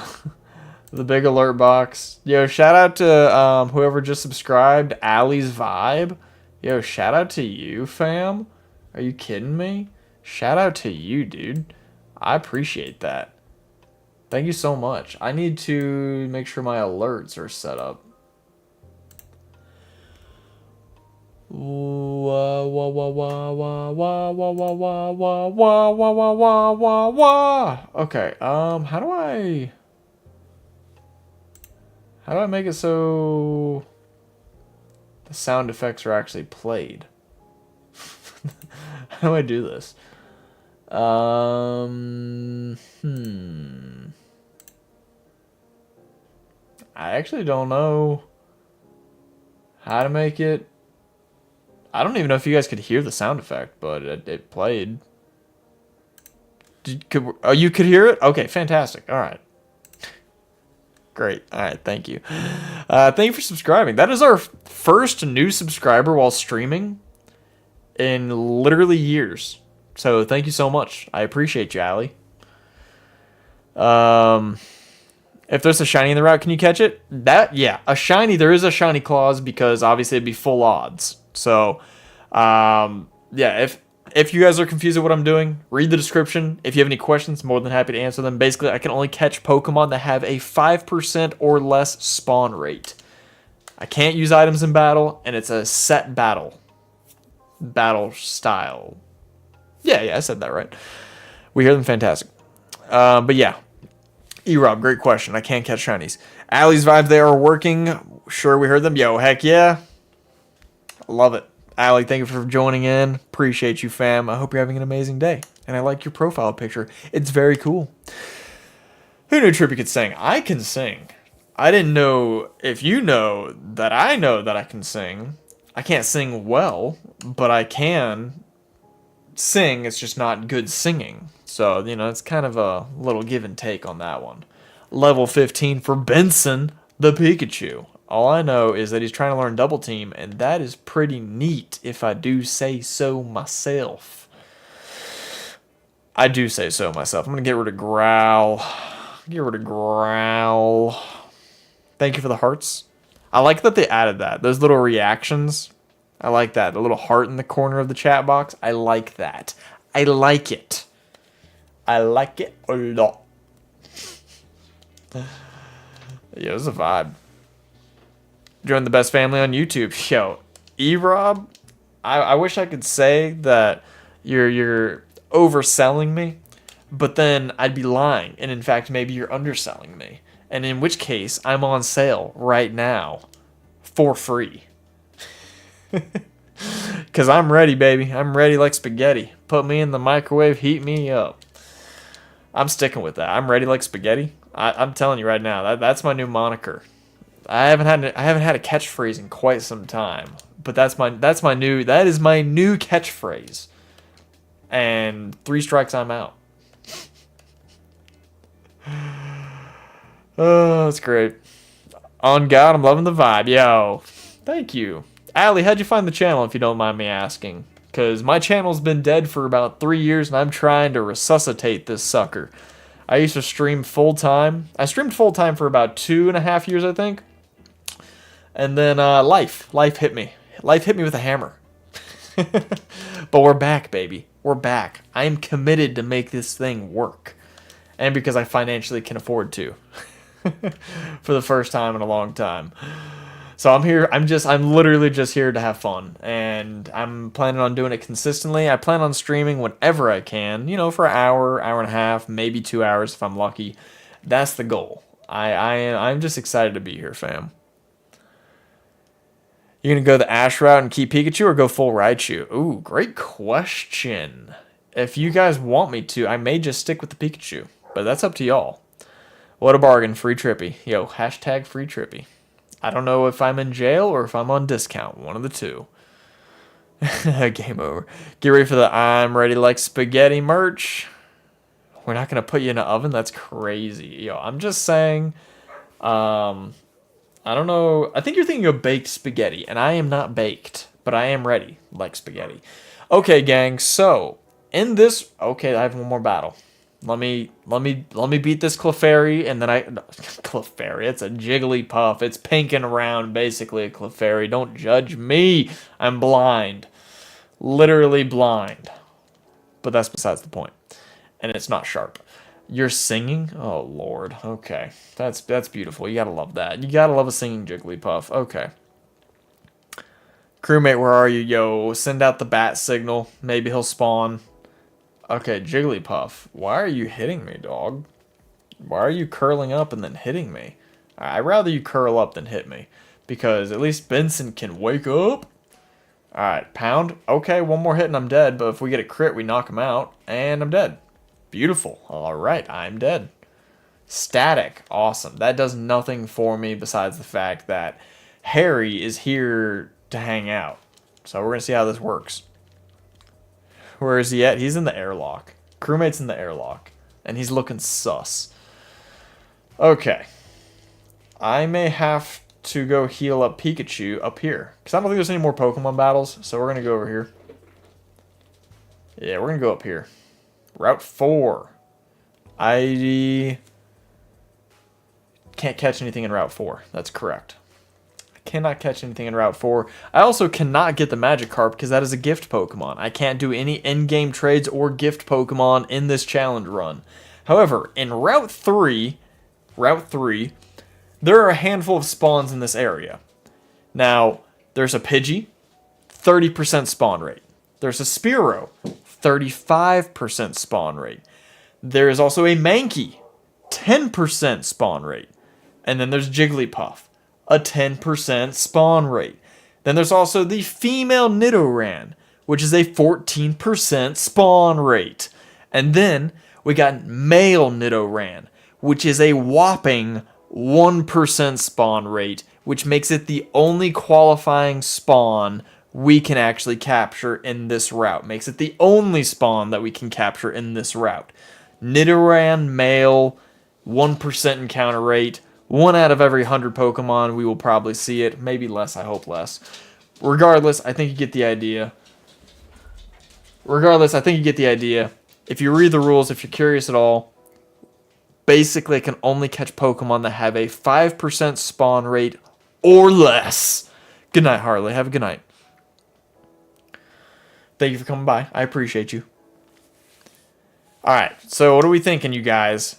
The big alert box. Yo, shout out to whoever just subscribed. Allie's Vibe. Yo, shout out to you, fam. Are you kidding me? Shout out to you, dude. I appreciate that. Thank you so much. I need to make sure my alerts are set up. Wah, wah, wah, wah, wah, wah, wah, wah, wah, wah, wah, wah, wah, wah, wah, wah. Okay, how do I make it so the sound effects are actually played? How do I do this? I actually don't know how to make it. I don't even know if you guys could hear the sound effect, but it played. Oh, you could hear it? Okay, fantastic. All right. Great. All right, thank you. Thank you for subscribing. That is our first new subscriber while streaming in literally years. So thank you so much. I appreciate you, Allie. If there's a shiny in the route, can you catch it? Yeah, a shiny. There is a shiny clause because obviously it'd be full odds. So, yeah, if you guys are confused at what I'm doing, read the description. If you have any questions, more than happy to answer them. Basically, I can only catch Pokemon that have a 5% or less spawn rate. I can't use items in battle, and it's a set battle style. Yeah, I said that right. We hear them fantastic. But yeah. E-Rob, great question. I can't catch shinies. Allie's Vibe, they are working. Sure, we heard them. Yo, heck yeah. Love it. Allie, thank you for joining in. Appreciate you, fam. I hope you're having an amazing day. And I like your profile picture. It's very cool. Who knew Trippy could sing? I can sing. I didn't know if you know that I can sing. I can't sing well, but I can sing. It's just not good singing. So, you know, it's kind of a little give and take on that one. Level 15 for Benson, the Pikachu. All I know is that he's trying to learn Double Team, and that is pretty neat if I do say so myself. I do say so myself. I'm going to get rid of Growl. Thank you for the hearts. I like that they added that. Those little reactions. I like that. The little heart in the corner of the chat box. I like that. I like it. I like it a lot. Yeah, it's a vibe. Join the best family on YouTube. Yo, E-Rob, I wish I could say that you're overselling me, but then I'd be lying. And in fact, maybe you're underselling me. And in which case, I'm on sale right now for free. Because I'm ready, baby. I'm ready like spaghetti. Put me in the microwave, heat me up. I'm sticking with that. I'm ready like spaghetti. I'm telling you right now, that's my new moniker. I haven't had a catchphrase in quite some time, but that is my new catchphrase. And 3 strikes, I'm out. Oh, that's great. On God, I'm loving the vibe. Yo, thank you. Allie, how'd you find the channel, if you don't mind me asking? Because my channel's been dead for about 3 years, and I'm trying to resuscitate this sucker. I used to stream full-time. I streamed full-time for about 2.5 years, I think. And then life hit me. Life hit me with a hammer. But we're back, baby. We're back. I am committed to make this thing work. And because I financially can afford to. For the first time in a long time. So I'm here. I'm literally just here to have fun. And I'm planning on doing it consistently. I plan on streaming whenever I can. You know, for an hour, hour and a half, maybe 2 hours if I'm lucky. That's the goal. I'm just excited to be here, fam. You gonna go the Ash route and keep Pikachu or go full Raichu? Ooh, great question. If you guys want me to, I may just stick with the Pikachu. But that's up to y'all. What a bargain. Free Trippy. Yo, hashtag free Trippy. I don't know if I'm in jail or if I'm on discount. One of the two. Game over. Get ready for the I'm ready like spaghetti merch. We're not going to put you in an oven? That's crazy. Yo, I'm just saying. I don't know. I think you're thinking of baked spaghetti. And I am not baked. But I am ready like spaghetti. Okay, gang. So, in this... Okay, I have one more battle. Let me beat this Clefairy, and then Clefairy, it's a Jigglypuff. It's pink and round, basically a Clefairy. Don't judge me. I'm blind. Literally blind. But that's besides the point. And it's not sharp. You're singing? Oh, Lord. Okay. That's beautiful. You gotta love that. You gotta love a singing Jigglypuff. Okay. Crewmate, where are you? Yo, send out the bat signal. Maybe he'll spawn. Okay, Jigglypuff, why are you hitting me, dog? Why are you curling up and then hitting me? I'd rather you curl up than hit me. Because at least Benson can wake up. Alright, pound. Okay, one more hit and I'm dead. But if we get a crit, we knock him out. And I'm dead. Beautiful. Alright, I'm dead. Static. Awesome. That does nothing for me besides the fact that Harry is here to hang out. So we're going to see how this works. Where is he at? He's in the airlock. Crewmate's in the airlock. And he's looking sus. Okay. I may have to go heal up Pikachu up here. Because I don't think there's any more Pokemon battles. So we're going to go over here. Yeah, we're going to go up here. Route 4. I can't catch anything in Route 4. That's correct. Cannot catch anything in Route 4. I also cannot get the Magikarp because that is a gift Pokemon. I can't do any in-game trades or gift Pokemon in this challenge run. However, in Route 3, there are a handful of spawns in this area. Now, there's a Pidgey, 30% spawn rate. There's a Spearow, 35% spawn rate. There is also a Mankey, 10% spawn rate. And then there's Jigglypuff, a 10% spawn rate. Then there's also the female Nidoran, which is a 14% spawn rate. And then we got male Nidoran, which is a whopping 1% spawn rate, which makes it the only qualifying spawn we can actually capture in this route. Makes it the only spawn that we can capture in this route. Nidoran male, 1% encounter rate. 1 out of every 100 Pokemon, we will probably see it. Maybe less, I hope less. Regardless, I think you get the idea. If you read the rules, if you're curious at all, basically I can only catch Pokemon that have a 5% spawn rate or less. Good night, Harley. Have a good night. Thank you for coming by. I appreciate you. Alright, so what are we thinking, you guys?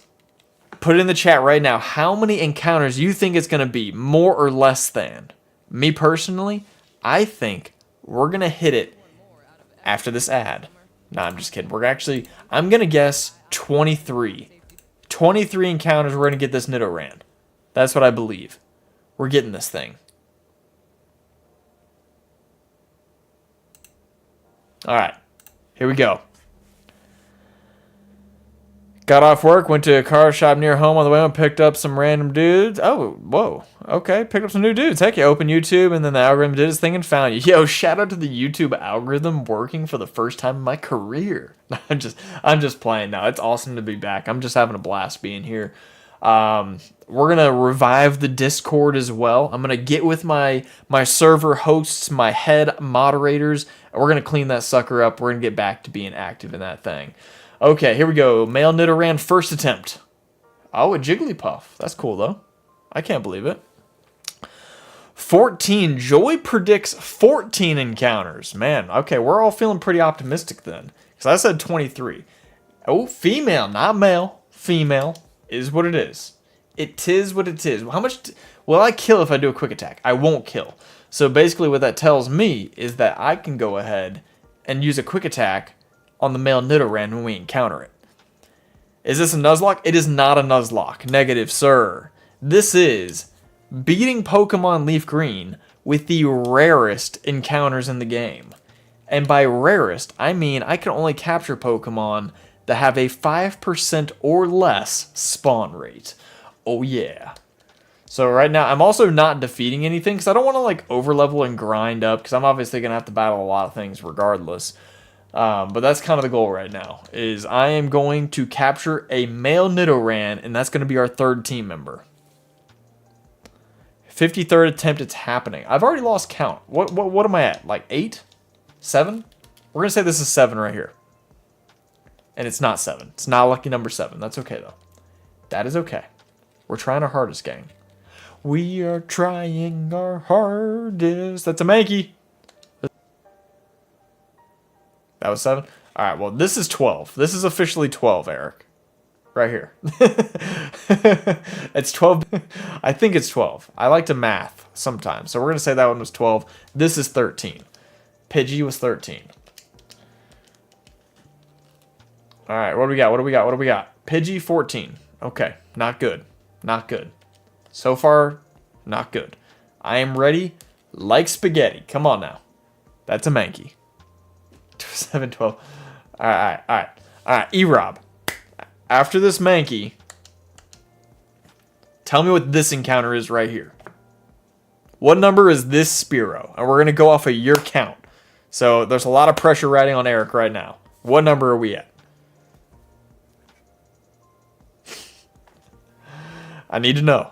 Put it in the chat right now. How many encounters you think it's going to be? More or less than? Me personally, I think we're going to hit it after this ad. Nah, I'm just kidding. I'm going to guess 23. 23 encounters we're going to get this Nidoran. That's what I believe. We're getting this thing. Alright, here we go. Got off work, went to a car shop near home on the way home, picked up some random dudes. Oh, whoa. Okay, picked up some new dudes. Heck yeah, open YouTube, and then the algorithm did its thing and found you. Yo, shout out to the YouTube algorithm working for the first time in my career. I'm just playing now. It's awesome to be back. I'm just having a blast being here. We're going to revive the Discord as well. I'm going to get with my server hosts, my head moderators, and we're going to clean that sucker up. We're going to get back to being active in that thing. Okay, here we go. Male Nidoran first attempt. Oh, a Jigglypuff. That's cool, though. I can't believe it. 14. Joy predicts 14 encounters. Man, okay, we're all feeling pretty optimistic then. Because I said 23. Oh, female, not male. Female is what it is. It is what it is. How much will I kill if I do a quick attack? I won't kill. So basically what that tells me is that I can go ahead and use a quick attack on the male Nidoran when we encounter it. Is this a Nuzlocke? It is not a Nuzlocke. Negative, sir. This is beating Pokemon Leaf Green with the rarest encounters in the game. And by rarest, I mean I can only capture Pokemon that have a 5% or less spawn rate. Oh yeah. So right now, I'm also not defeating anything because I don't want to like overlevel and grind up because I'm obviously going to have to battle a lot of things regardless. But that's kind of the goal right now, is I am going to capture a male Nidoran, and that's going to be our third team member. 53rd attempt, it's happening. I've already lost count. What am I at? Like 8? 7? We're going to say this is 7 right here. And it's not 7. It's not lucky number 7. That's okay, though. That is okay. We're trying our hardest, gang. We are trying our hardest. That's a Mankey. That was 7? Alright, well, this is 12. This is officially 12, Eric. Right here. It's 12. I think it's 12. I like to math sometimes. So we're going to say that one was 12. This is 13. Pidgey was 13. Alright, what do we got? What do we got? What do we got? Pidgey, 14. Okay, not good. Not good. So far, not good. I am ready like spaghetti. Come on now. That's a Mankey. 7, 12. Alright. E-Rob. After this Mankey, tell me what this encounter is right here. What number is this Spearow? And we're going to go off of your count. So there's a lot of pressure riding on Eric right now. What number are we at? I need to know.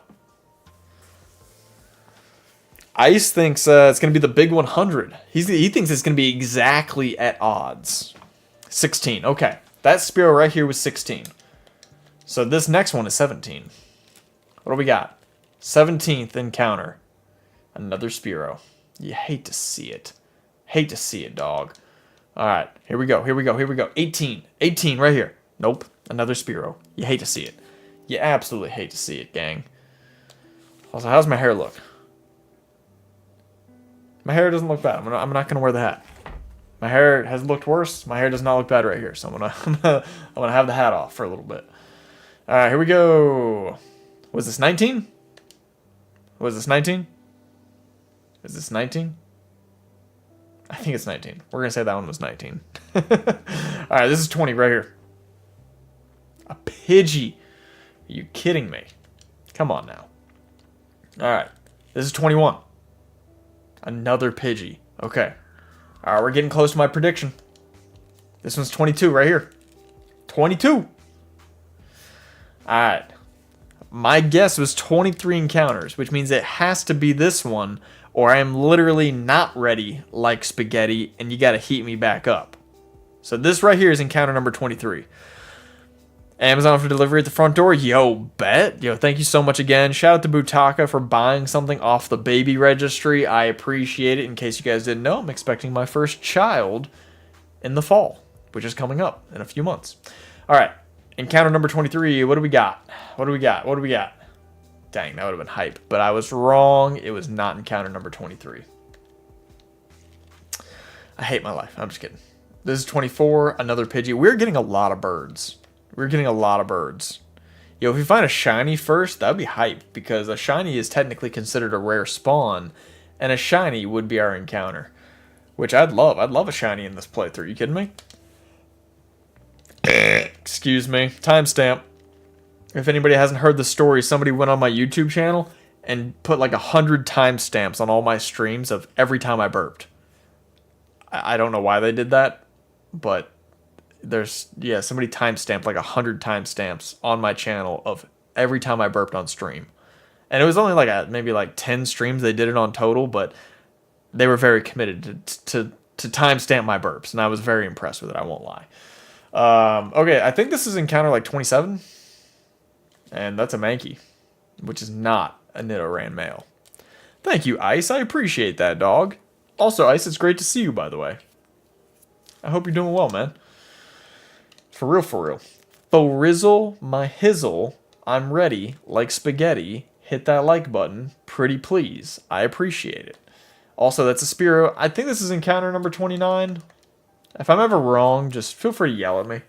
Ice thinks it's going to be the big 100. He thinks it's going to be exactly at odds. 16. Okay. That Spearow right here was 16. So this next one is 17. What do we got? 17th encounter. Another Spearow. You hate to see it. Hate to see it, dog. Alright, here we go. 18. 18 right here. Nope. Another Spearow. You hate to see it. You absolutely hate to see it, gang. Also, how's my hair look? My hair doesn't look bad. I'm not gonna wear the hat. My hair has looked worse. My hair does not look bad right here, so I'm gonna have the hat off for a little bit. All right, here we go. Was this 19? Was this 19? Is this 19? I think it's 19. We're gonna say that one was 19. All right, this is 20 right here. A Pidgey. Are you kidding me? Come on now. All right, this is 21. Another Pidgey. Okay. All right, we're getting close to my prediction. This one's 22 right here. 22. All right. My guess was 23 encounters, which means it has to be this one, or I am literally not ready like spaghetti, and you got to heat me back up. So this right here is encounter number 23. Amazon for delivery at the front door. Yo, bet. Yo, thank you so much again. Shout out to Butaka for buying something off the baby registry. I appreciate it. In case you guys didn't know, I'm expecting my first child in the fall, which is coming up in a few months. All right. Encounter number 23. What do we got? What do we got? What do we got? Dang, that would have been hype. But I was wrong. It was not encounter number 23. I hate my life. I'm just kidding. This is 24. Another Pidgey. We're getting a lot of birds. We're getting a lot of birds. Yo, if we find a shiny first, that would be hype, because a shiny is technically considered a rare spawn, and a shiny would be our encounter, which I'd love. I'd love a shiny in this playthrough. You kidding me? Excuse me. Timestamp. If anybody hasn't heard the story, somebody went on my YouTube channel and put like 100 timestamps on all my streams of every time I burped. I don't know why they did that, but somebody timestamped like 100 timestamps on my channel of every time I burped on stream. And it was only like maybe like 10 streams they did it on total, but they were very committed to timestamp my burps, and I was very impressed with it, I won't lie. Okay, I think this is encounter like 27, and that's a Mankey, which is not a Nidoran male. Thank you, Ice. I appreciate that, dog. Also, Ice, it's great to see you, by the way. I hope you're doing well, man. For real, for real. Borizzle my hizzle. I'm ready, like spaghetti. Hit that like button, pretty please. I appreciate it. Also, that's a Spearow. I think this is encounter number 29. If I'm ever wrong, just feel free to yell at me.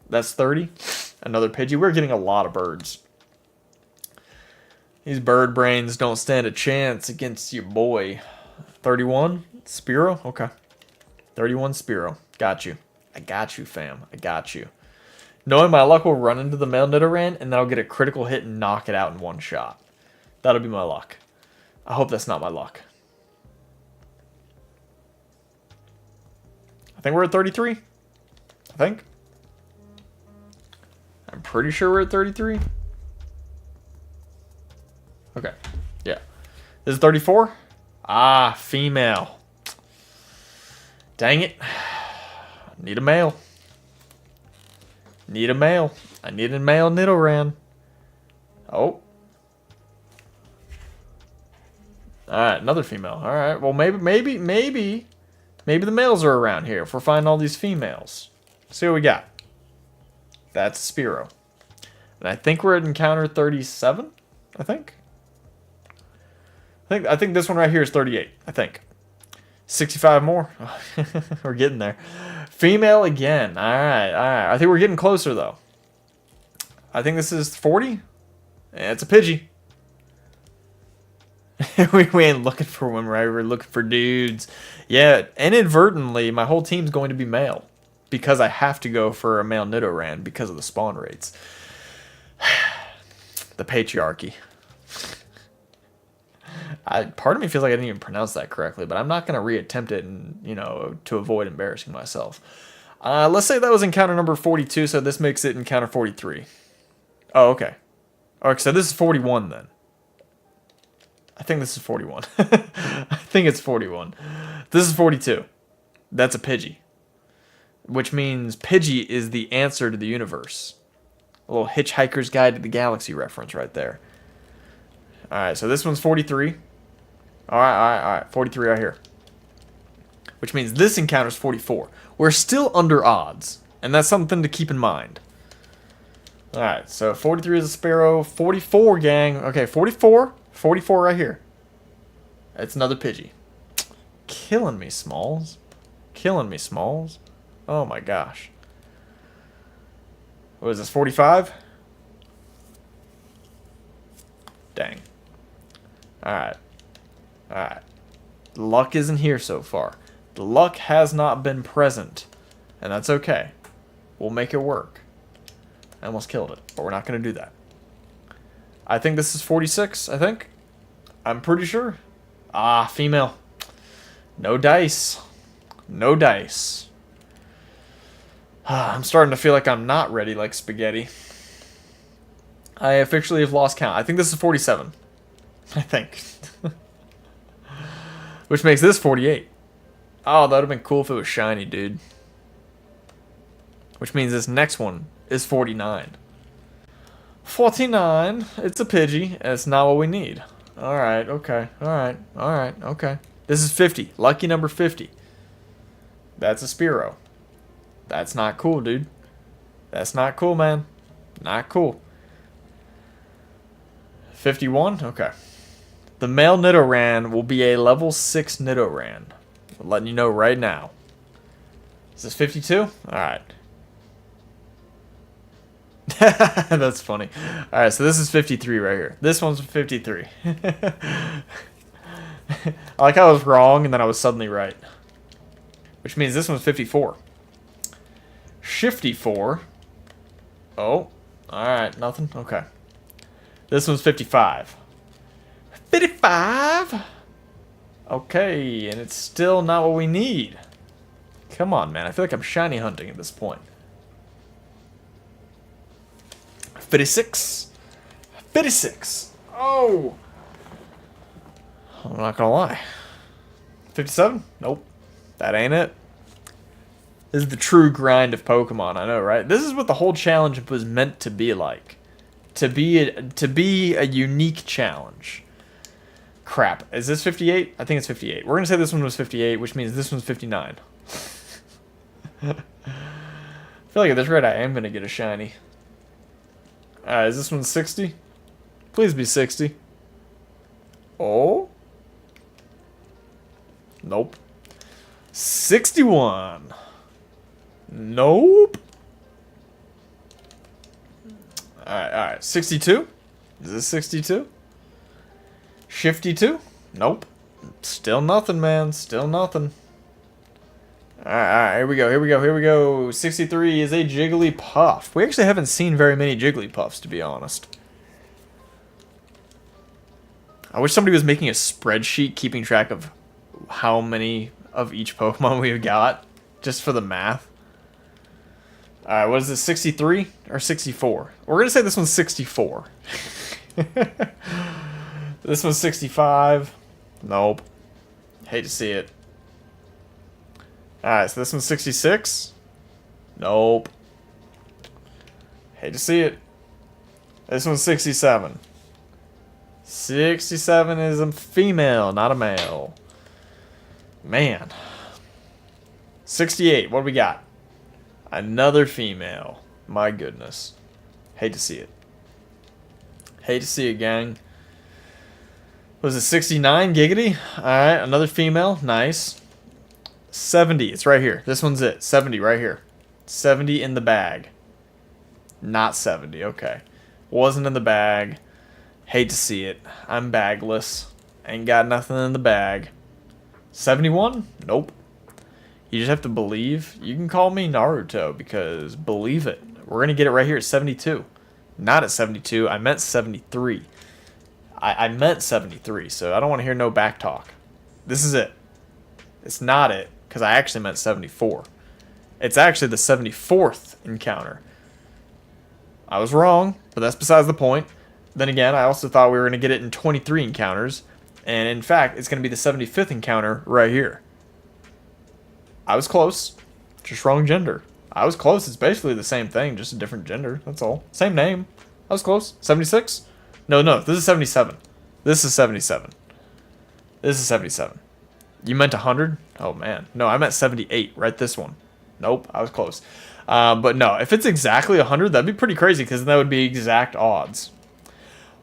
That's 30. Another Pidgey. We're getting a lot of birds. These bird brains don't stand a chance against your boy. 31? Spearow? Okay. 31 Spearow. Got you. I got you, fam. I got you. Knowing my luck will run into the male Nidoran, and then I'll get a critical hit and knock it out in one shot. That'll be my luck. I hope that's not my luck. I think we're at 33. I think. I'm pretty sure we're at 33. Okay. Yeah. This is 34? Ah, female. Dang it. Need a male. Need a male. I need a male Nidoran. Oh. Alright, another female. Alright, well maybe the males are around here if we're finding all these females. See what we got. That's Spearow. And I think we're at encounter 37, I think. I think this one right here is 38, I think. 65 more. We're getting there. Female again. Alright, alright. I think we're getting closer, though. I think this is 40. Yeah, it's a Pidgey. we ain't looking for women, right? We're looking for dudes. Yeah, inadvertently, my whole team's going to be male. Because I have to go for a male Nidoran because of the spawn rates. The patriarchy. Part of me feels like I didn't even pronounce that correctly, but I'm not going to reattempt it, and to avoid embarrassing myself. Let's say that was encounter number 42, so this makes it encounter 43. Oh, okay. Okay, so this is 41 then. I think this is 41. I think it's 41. This is 42. That's a Pidgey. Which means Pidgey is the answer to the universe. A little Hitchhiker's Guide to the Galaxy reference right there. Alright, so this one's 43. Alright. 43 right here. Which means this encounter's 44. We're still under odds. And that's something to keep in mind. Alright, so 43 is a Spearow. 44, gang. Okay, 44. 44 right here. It's another Pidgey. Killing me, Smalls. Killing me, Smalls. Oh my gosh. What is this, 45? Dang. Alright. Alright. The luck isn't here so far. The luck has not been present. And that's okay. We'll make it work. I almost killed it, but we're not going to do that. I think this is 46, I think. I'm pretty sure. Ah, female. No dice. No dice. I'm starting to feel like I'm not ready like spaghetti. I officially have lost count. I think this is 47. I think. Which makes this 48. Oh, that would have been cool if it was shiny, dude. Which means this next one is 49. 49. It's a Pidgey, and it's not what we need. Alright, okay. Alright, okay. This is 50. Lucky number 50. That's a Spearow. That's not cool, dude. That's not cool, man. Not cool. 51? Okay. The male Nidoran will be a level 6 Nidoran. I'm letting you know right now. Is this 52? Alright. That's funny. Alright, so this is 53 right here. This one's 53. I like how I was wrong and then I was suddenly right. Which means this one's 54. Shifty 4. Oh. Alright, nothing? Okay. This one's 55. 55? Okay, and it's still not what we need. Come on, man. I feel like I'm shiny hunting at this point. 56. 56. Oh! I'm not gonna lie. 57? Nope. That ain't it. This is the true grind of Pokemon, I know, right? This is what the whole challenge was meant to be like. To be a unique challenge. Crap. Is this 58? I think it's 58. We're going to say this one was 58, which means this one's 59. I feel like at this rate I am going to get a shiny. Is this one 60? Please be 60. Oh? Nope. 61. Nope. Alright. 62? Is this 62? 52? Nope. Still nothing, man. Still nothing. Alright, here we go. 63 is a Jigglypuff. We actually haven't seen very many Jigglypuffs, to be honest. I wish somebody was making a spreadsheet keeping track of how many of each Pokemon we've got, just for the math. Alright, what is this, 63 or 64? We're going to say this one's 64. This one's 65. Nope. Hate to see it. Alright, so this one's 66. Nope. Hate to see it. This one's 67. 67 is a female, not a male. Man. 68, what do we got? Another female. My goodness. Hate to see it. Hate to see it, gang. Was it 69? Giggity? Alright, another female. Nice. 70. It's right here. This one's it. 70 right here. 70 in the bag. Not 70. Okay. Wasn't in the bag. Hate to see it. I'm bagless. Ain't got nothing in the bag. 71? Nope. You just have to believe. You can call me Naruto because believe it. We're going to get it right here at 72. Not at 72. I meant 73. I meant 73, so I don't want to hear no back talk. This is it. It's not it, because I actually meant 74. It's actually the 74th encounter. I was wrong, but that's besides the point. Then again, I also thought we were going to get it in 23 encounters, and in fact, it's going to be the 75th encounter right here. I was close, just wrong gender. I was close, it's basically the same thing, just a different gender, that's all. Same name. I was close. 76? No, this is 77. This is 77. This is 77. You meant 100? Oh, man. No, I meant 78. Right, this one. Nope, I was close. But no, if it's exactly 100, that'd be pretty crazy, because that would be exact odds.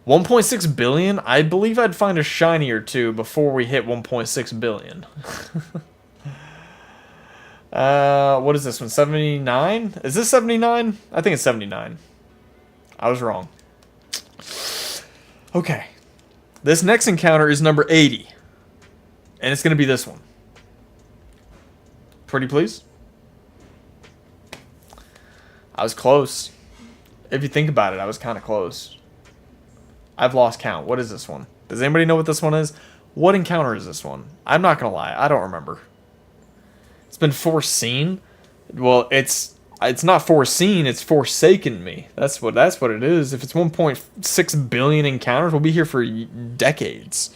1.6 billion? I believe I'd find a shiny or two before we hit 1.6 billion. What is this one? 79? Is this 79? I think it's 79. I was wrong. Okay. This next encounter is number 80. And it's going to be this one. Pretty please? I was close. If you think about it, I was kind of close. I've lost count. What is this one? Does anybody know what this one is? What encounter is this one? I'm not going to lie. I don't remember. It's been foreseen. Well, it's not foreseen. It's forsaken me. That's what it is. If it's 1.6 billion encounters, we'll be here for decades.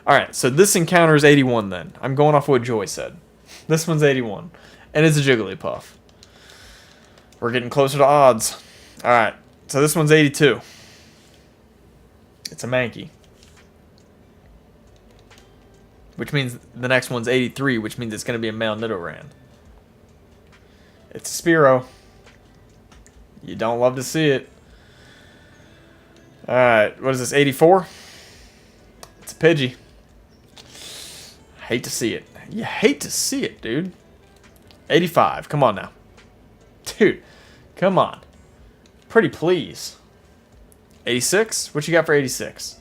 All right, so this encounter is 81 then. I'm going off what Joy said. This one's 81, and it's a Jigglypuff. We're getting closer to odds. All right, so this one's 82. It's a Mankey. Which means the next one's 83, which means it's going to be a male Nidoran. It's a Spearow. You don't love to see it. Alright, what is this, 84? It's a Pidgey. Hate to see it. You hate to see it, dude. 85, come on now. Dude, come on. Pretty please. 86? What you got for 86?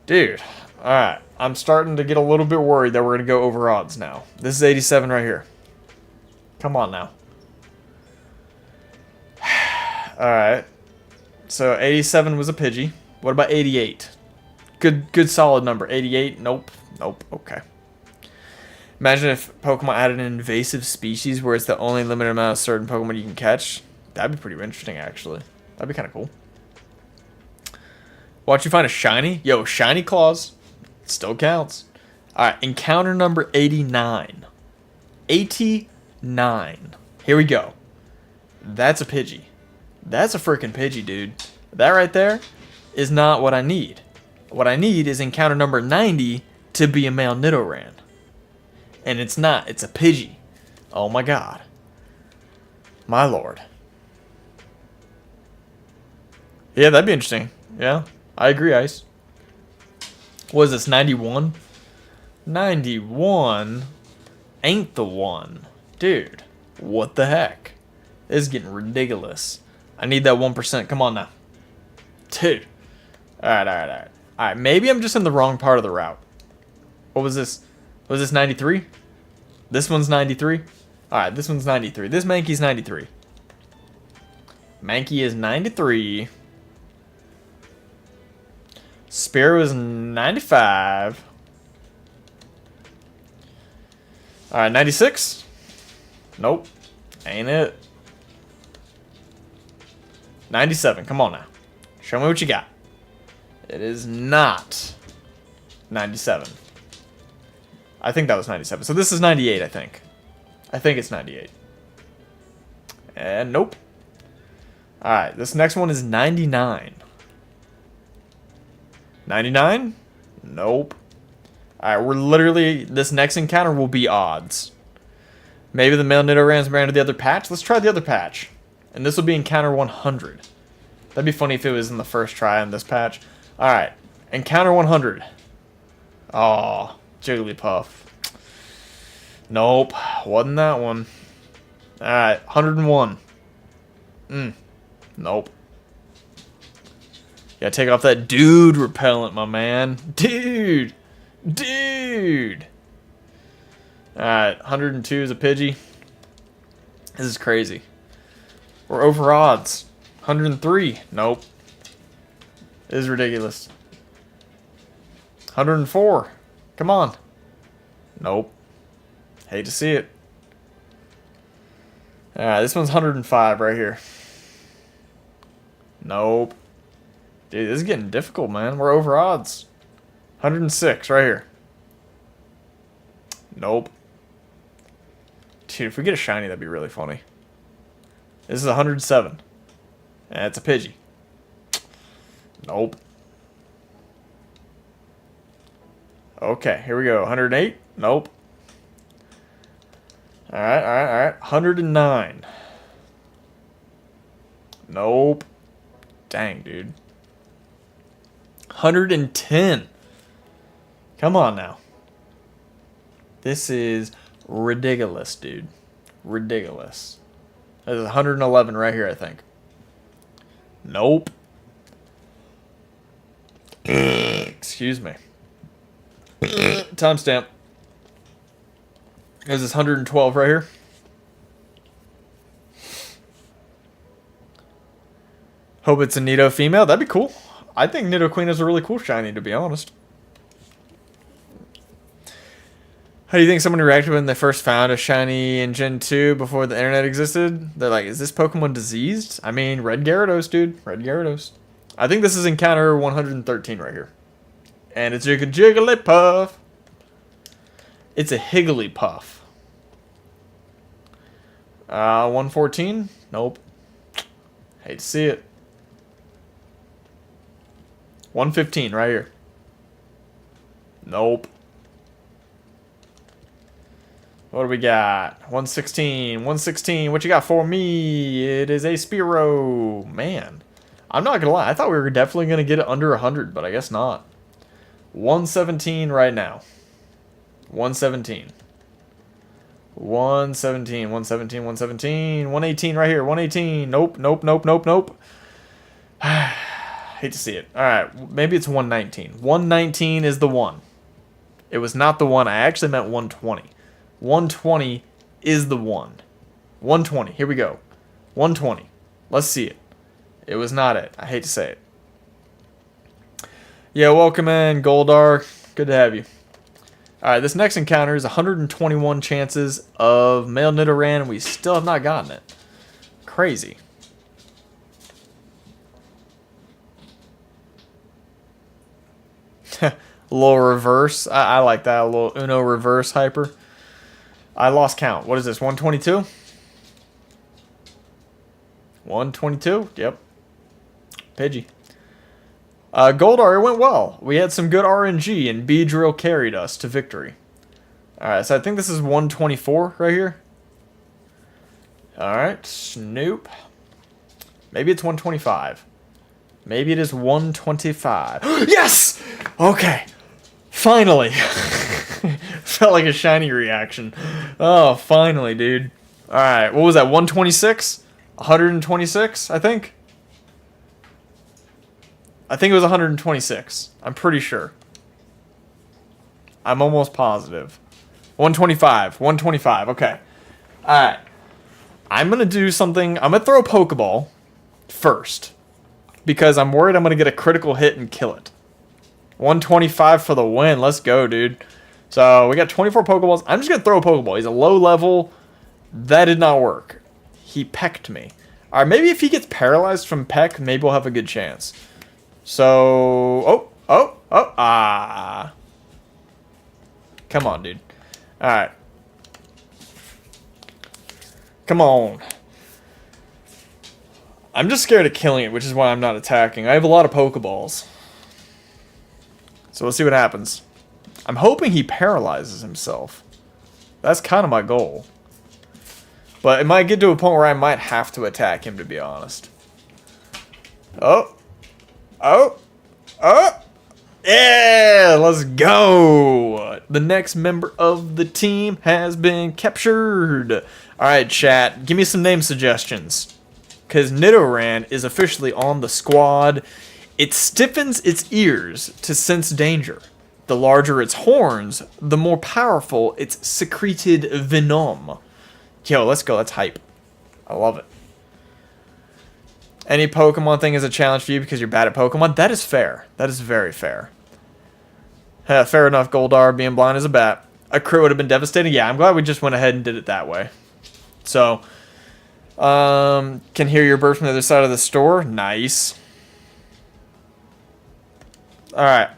Dude, alright. I'm starting to get a little bit worried that we're going to go over odds now. This is 87 right here. Come on now. Alright. So 87 was a Pidgey. What about 88? Good solid number. 88? Nope. Nope. Okay. Imagine if Pokemon added an invasive species where it's the only limited amount of certain Pokemon you can catch. That'd be pretty interesting, actually. That'd be kind of cool. Watch you find a shiny. Yo, shiny claws. Still counts. Alright, encounter number 89. 89. Here we go. That's a Pidgey. That's a freaking Pidgey, dude. That right there is not what I need. What I need is encounter number 90 to be a male Nidoran. And it's not. It's a Pidgey. Oh my god. My lord. Yeah, that'd be interesting. Yeah, I agree, Ice. What is this, 91? 91 ain't the one. Dude, what the heck? This is getting ridiculous. I need that 1%. Come on now. Dude. Alright, alright, alright. Alright, maybe I'm just in the wrong part of the route. What was this? Was this 93? This one's 93? Alright, this one's 93. This Mankey's 93. Mankey is 93. Spear was 95. Alright, 96? Nope. Ain't it. 97. Come on now. Show me what you got. It is not 97. I think that was 97. So this is 98, I think. I think it's 98. And nope. Alright, this next one is 99. 99? Nope. Alright, we're literally... This next encounter will be odds. Maybe the male Nidoran's brand of the other patch? Let's try the other patch. And this will be encounter 100. That'd be funny if it was in the first try on this patch. Alright, encounter 100. Aw, Jigglypuff. Nope, wasn't that one. Alright, 101. Nope. Gotta take off that dude repellent, my man. Dude! Dude! Alright, 102 is a Pidgey. This is crazy. We're over odds. 103. Nope. This is ridiculous. 104. Come on. Nope. Hate to see it. Alright, this one's 105 right here. Nope. Dude, this is getting difficult, man. We're over odds. 106 right here. Nope. Dude, if we get a shiny, that'd be really funny. This is 107. That's a Pidgey. Nope. Okay, here we go. 108? Nope. Alright, alright, alright. 109. Nope. Dang, dude. 110. Come on now. This is ridiculous, dude. Ridiculous. There's 111 right here, I think. Nope. Excuse me. Timestamp. There's this 112 right here. Hope it's a Nido female. That'd be cool. I think Nidoqueen is a really cool shiny, to be honest. How do you think someone reacted when they first found a shiny in Gen 2 before the internet existed? They're like, is this Pokemon diseased? I mean, Red Gyarados, dude. Red Gyarados. I think this is encounter 113 right here. And it's a Jigglypuff. It's a Higglypuff. 114? Nope. Hate to see it. 115 right here. Nope. What do we got? 116. 116. What you got for me? It is a Spearow. Man. I'm not going to lie. I thought we were definitely going to get it under 100, but I guess not. 117 right now. 117. 117. 117. 117. 118 right here. 118. Nope. Nope. Nope. Nope. Nope. Hate to see it. Alright. Maybe it's 119. 119 is the one. It was not the one. I actually meant 120. 120 is the one. 120. Here we go. 120. Let's see it. It was not it. I hate to say it. Yeah, welcome in, Goldar. Good to have you. Alright, this next encounter is 121 chances of male Nidoran, and we still have not gotten it. Crazy. A little reverse. I like that. A little Uno reverse hyper. I lost count. What is this? 122? 122? Yep. Pidgey. Goldar, it went well. We had some good RNG, and B-Drill carried us to victory. Alright, so I think this is 124 right here. Alright, nope. Maybe it's 125. Maybe it is 125. Yes! Okay. Finally. Felt like a shiny reaction. Oh, finally, dude. Alright, what was that? 126? 126, I think? I think it was 126. I'm pretty sure. I'm almost positive. 125. 125. Okay. Alright. I'm going to do something. I'm going to throw a Pokeball first. Because I'm worried I'm going to get a critical hit and kill it. 125 for the win. Let's go, dude. So, we got 24 Pokeballs. I'm just going to throw a Pokeball. He's a low level. That did not work. He pecked me. Alright, maybe if he gets paralyzed from peck, maybe we'll have a good chance. So, ah. Come on, dude. Alright. Come on. I'm just scared of killing it, which is why I'm not attacking. I have a lot of Pokeballs. So let's see what happens. I'm hoping he paralyzes himself. That's kind of my goal. But it might get to a point where I might have to attack him, to be honest. Oh. Yeah, let's go. The next member of the team has been captured. Alright, chat. Give me some name suggestions. Because Nidoran is officially on the squad. It stiffens its ears to sense danger. The larger its horns, the more powerful its secreted venom. Yo, let's go. That's hype. I love it. Any Pokemon thing is a challenge for you because you're bad at Pokemon? That is fair. That is very fair. Fair enough, Goldar. Being blind as a bat. A crit would have been devastating. Yeah, I'm glad we just went ahead and did it that way. So, can hear your bird from the other side of the store. Nice. Alright.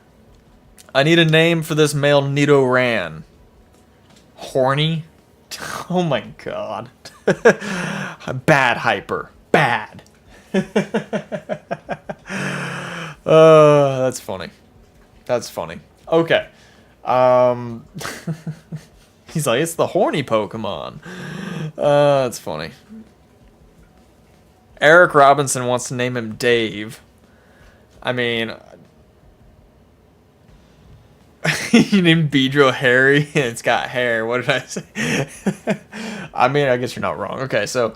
I need a name for this male Nidoran. Horny? Oh my god. Bad hyper. Bad. That's funny. That's funny. Okay. He's like, it's the horny Pokemon. That's funny. Eric Robinson wants to name him Dave. I mean, you named Beedrill Harry and it's got hair. What did I say? I mean, I guess you're not wrong. Okay, so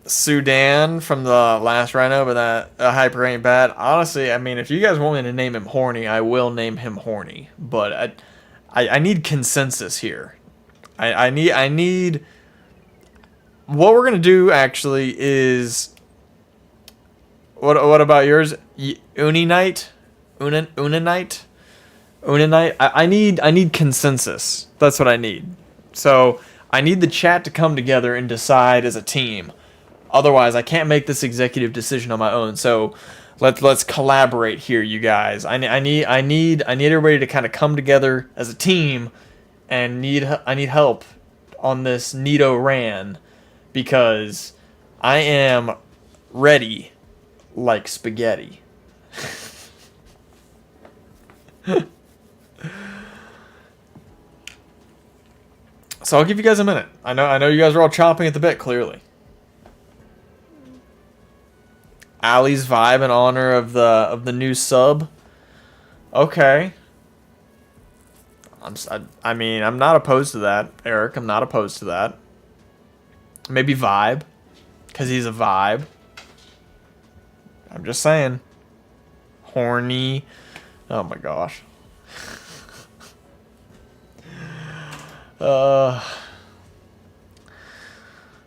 Sudan from the last Rhino, but that hyper ain't bad. Honestly, I mean, if you guys want me to name him Horny, I will name him Horny. But I need consensus here. I need. What we're gonna do actually is. What about yours? Uninite? Unanite? Unanite? I need consensus. That's what I need. So I need the chat to come together and decide as a team. Otherwise, I can't make this executive decision on my own. So let's collaborate here, you guys. I need everybody to kind of come together as a team, and I need help on this Nidoran because I am ready like spaghetti. So I'll give you guys a minute. I know you guys are all chomping at the bit, clearly. Ali's vibe in honor of the new sub. Okay. I mean, I'm not opposed to that, Eric. I'm not opposed to that. Maybe vibe, because he's a vibe. I'm just saying. Horny. Oh my gosh.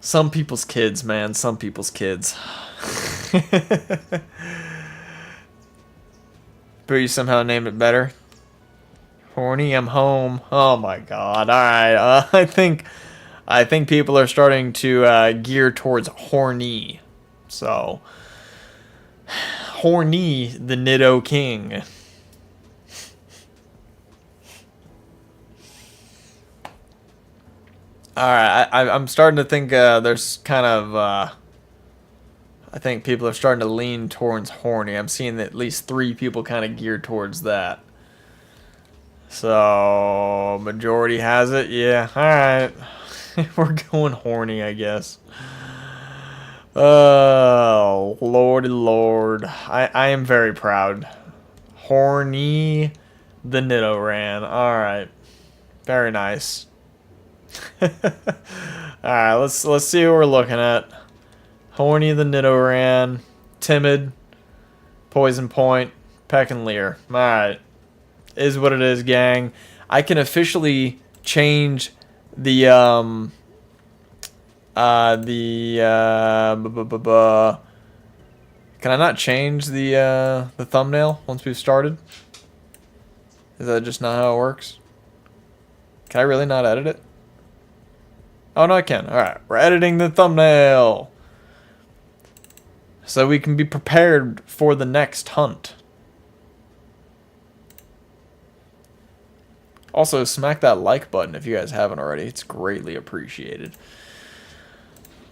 Some people's kids, man. Some people's kids. But you somehow named it better. Horny, I'm home. Oh my god. Alright. I think people are starting to gear towards horny. So Horny, the Nido King. Alright, I'm starting to think there's kind of I think people are starting to lean towards horny. I'm seeing at least 3 people kind of geared towards that. So, majority has it. Yeah, alright. We're going horny, I guess. Oh, lordy lord. I am very proud. Horny the Nidoran. Alright. Very nice. Alright, let's see what we're looking at. Horny the Nidoran. Timid. Poison Point. Peck and Leer. Alright. Is what it is, gang. I can officially change the can I not change the thumbnail once we've started? Is that just not how it works? Can I really not edit it? Oh no, I can. Alright, we're editing the thumbnail so we can be prepared for the next hunt. Also, smack that like button if you guys haven't already. It's greatly appreciated.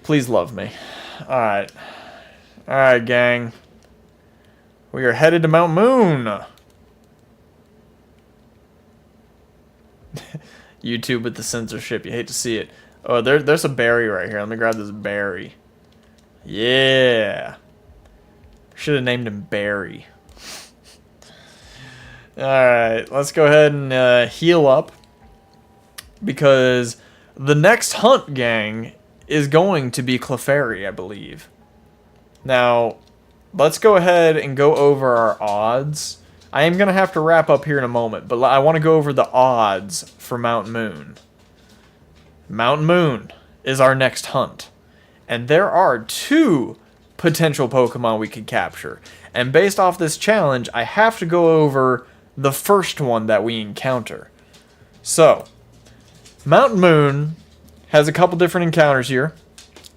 Please love me. Alright. Alright, gang. We are headed to Mount Moon. YouTube with the censorship. You hate to see it. Oh, there's a berry right here. Let me grab this berry. Yeah. Should have named him Barry. Alright, let's go ahead and heal up. Because the next hunt, gang, is going to be Clefairy, I believe. Now, let's go ahead and go over our odds. I am going to have to wrap up here in a moment, but I want to go over the odds for Mount Moon. Mount Moon is our next hunt. And there are 2 potential Pokemon we could capture. And based off this challenge, I have to go over the first one that we encounter. So, Mount Moon has a couple different encounters here.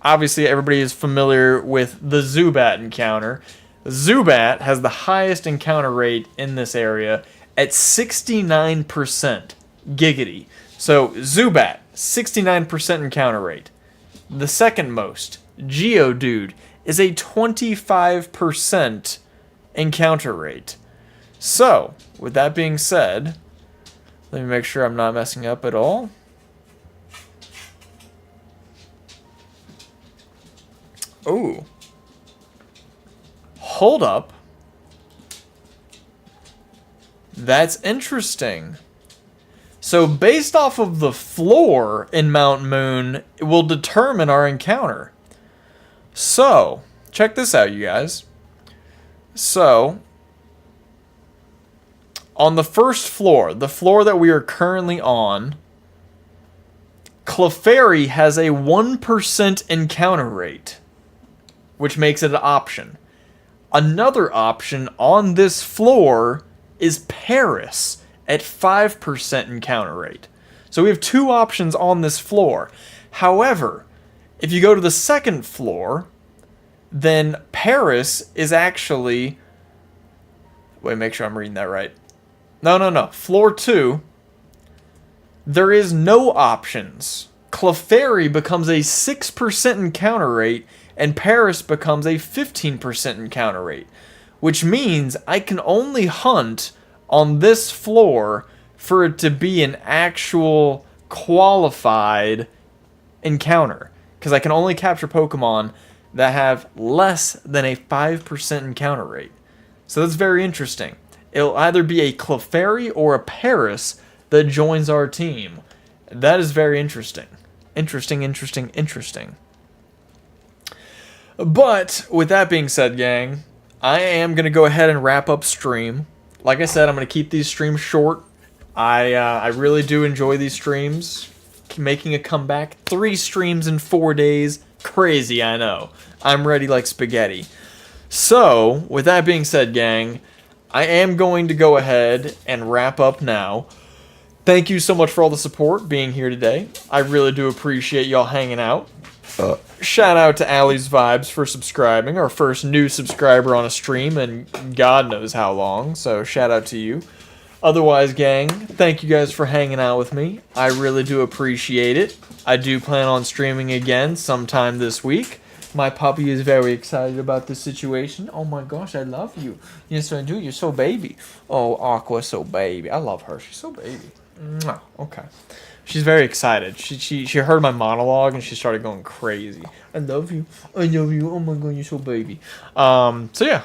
Obviously, everybody is familiar with the Zubat encounter. Zubat has the highest encounter rate in this area at 69%. Giggity. So, Zubat, 69% encounter rate. The second most, Geodude, is a 25% encounter rate. So, with that being said, let me make sure I'm not messing up at all. Ooh. Hold up. That's interesting. So, based off of the floor in Mount Moon, it will determine our encounter. So, check this out, you guys. So, on the first floor, the floor that we are currently on, Clefairy has a 1% encounter rate, which makes it an option. Another option on this floor is Paris at 5% encounter rate. So we have 2 options on this floor. However, if you go to the second floor, then Paris is actually... Wait, make sure I'm reading that right. No. Floor 2, there is no options. Clefairy becomes a 6% encounter rate, and Paris becomes a 15% encounter rate. Which means I can only hunt on this floor for it to be an actual qualified encounter. Because I can only capture Pokemon that have less than a 5% encounter rate. So that's very interesting. It'll either be a Clefairy or a Paris that joins our team. That is very interesting. Interesting. But, with that being said, gang, I am going to go ahead and wrap up stream. Like I said, I'm going to keep these streams short. I really do enjoy these streams. Making a comeback. 3 streams in 4 days. Crazy, I know. I'm ready like spaghetti. So, with that being said, gang, I am going to go ahead and wrap up now. Thank you so much for all the support being here today. I really do appreciate y'all hanging out. Shout out to Allie's Vibes for subscribing, our first new subscriber on a stream in God knows how long, so shout out to you. Otherwise, gang, thank you guys for hanging out with me. I really do appreciate it. I do plan on streaming again sometime this week. My puppy is very excited about this situation. Oh my gosh, I love you. Yes, I do. You're so baby. Oh, Aqua's so baby. I love her. She's so baby. Mwah. Okay. She's very excited. She heard my monologue and she started going crazy. I love you. I love you. Oh my god, you're so baby. So yeah,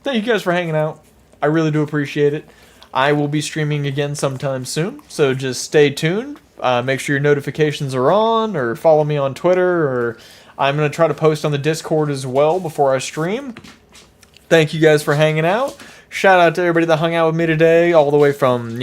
thank you guys for hanging out. I really do appreciate it. I will be streaming again sometime soon, so just stay tuned. Make sure your notifications are on, or follow me on Twitter, or I'm going to try to post on the Discord as well before I stream. Thank you guys for hanging out. Shout out to everybody that hung out with me today, all the way from,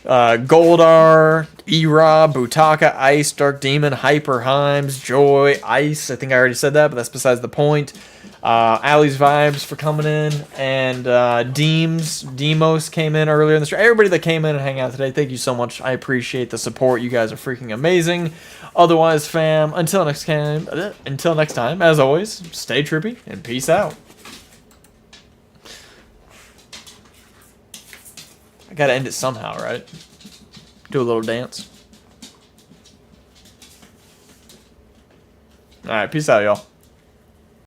Goldar, E-Rob, Butaka, Ice, Dark Demon, Hyper, Himes, Joy, Ice. I think I already said that, but that's besides the point. Allie's Vibes for coming in, and Demos came in earlier in the stream. Everybody that came in and hang out today, thank you so much. I appreciate the support. You guys are freaking amazing. Otherwise, fam, until next time, as always, stay trippy and peace out. I gotta end it somehow, right? Do a little dance. Alright, peace out, y'all.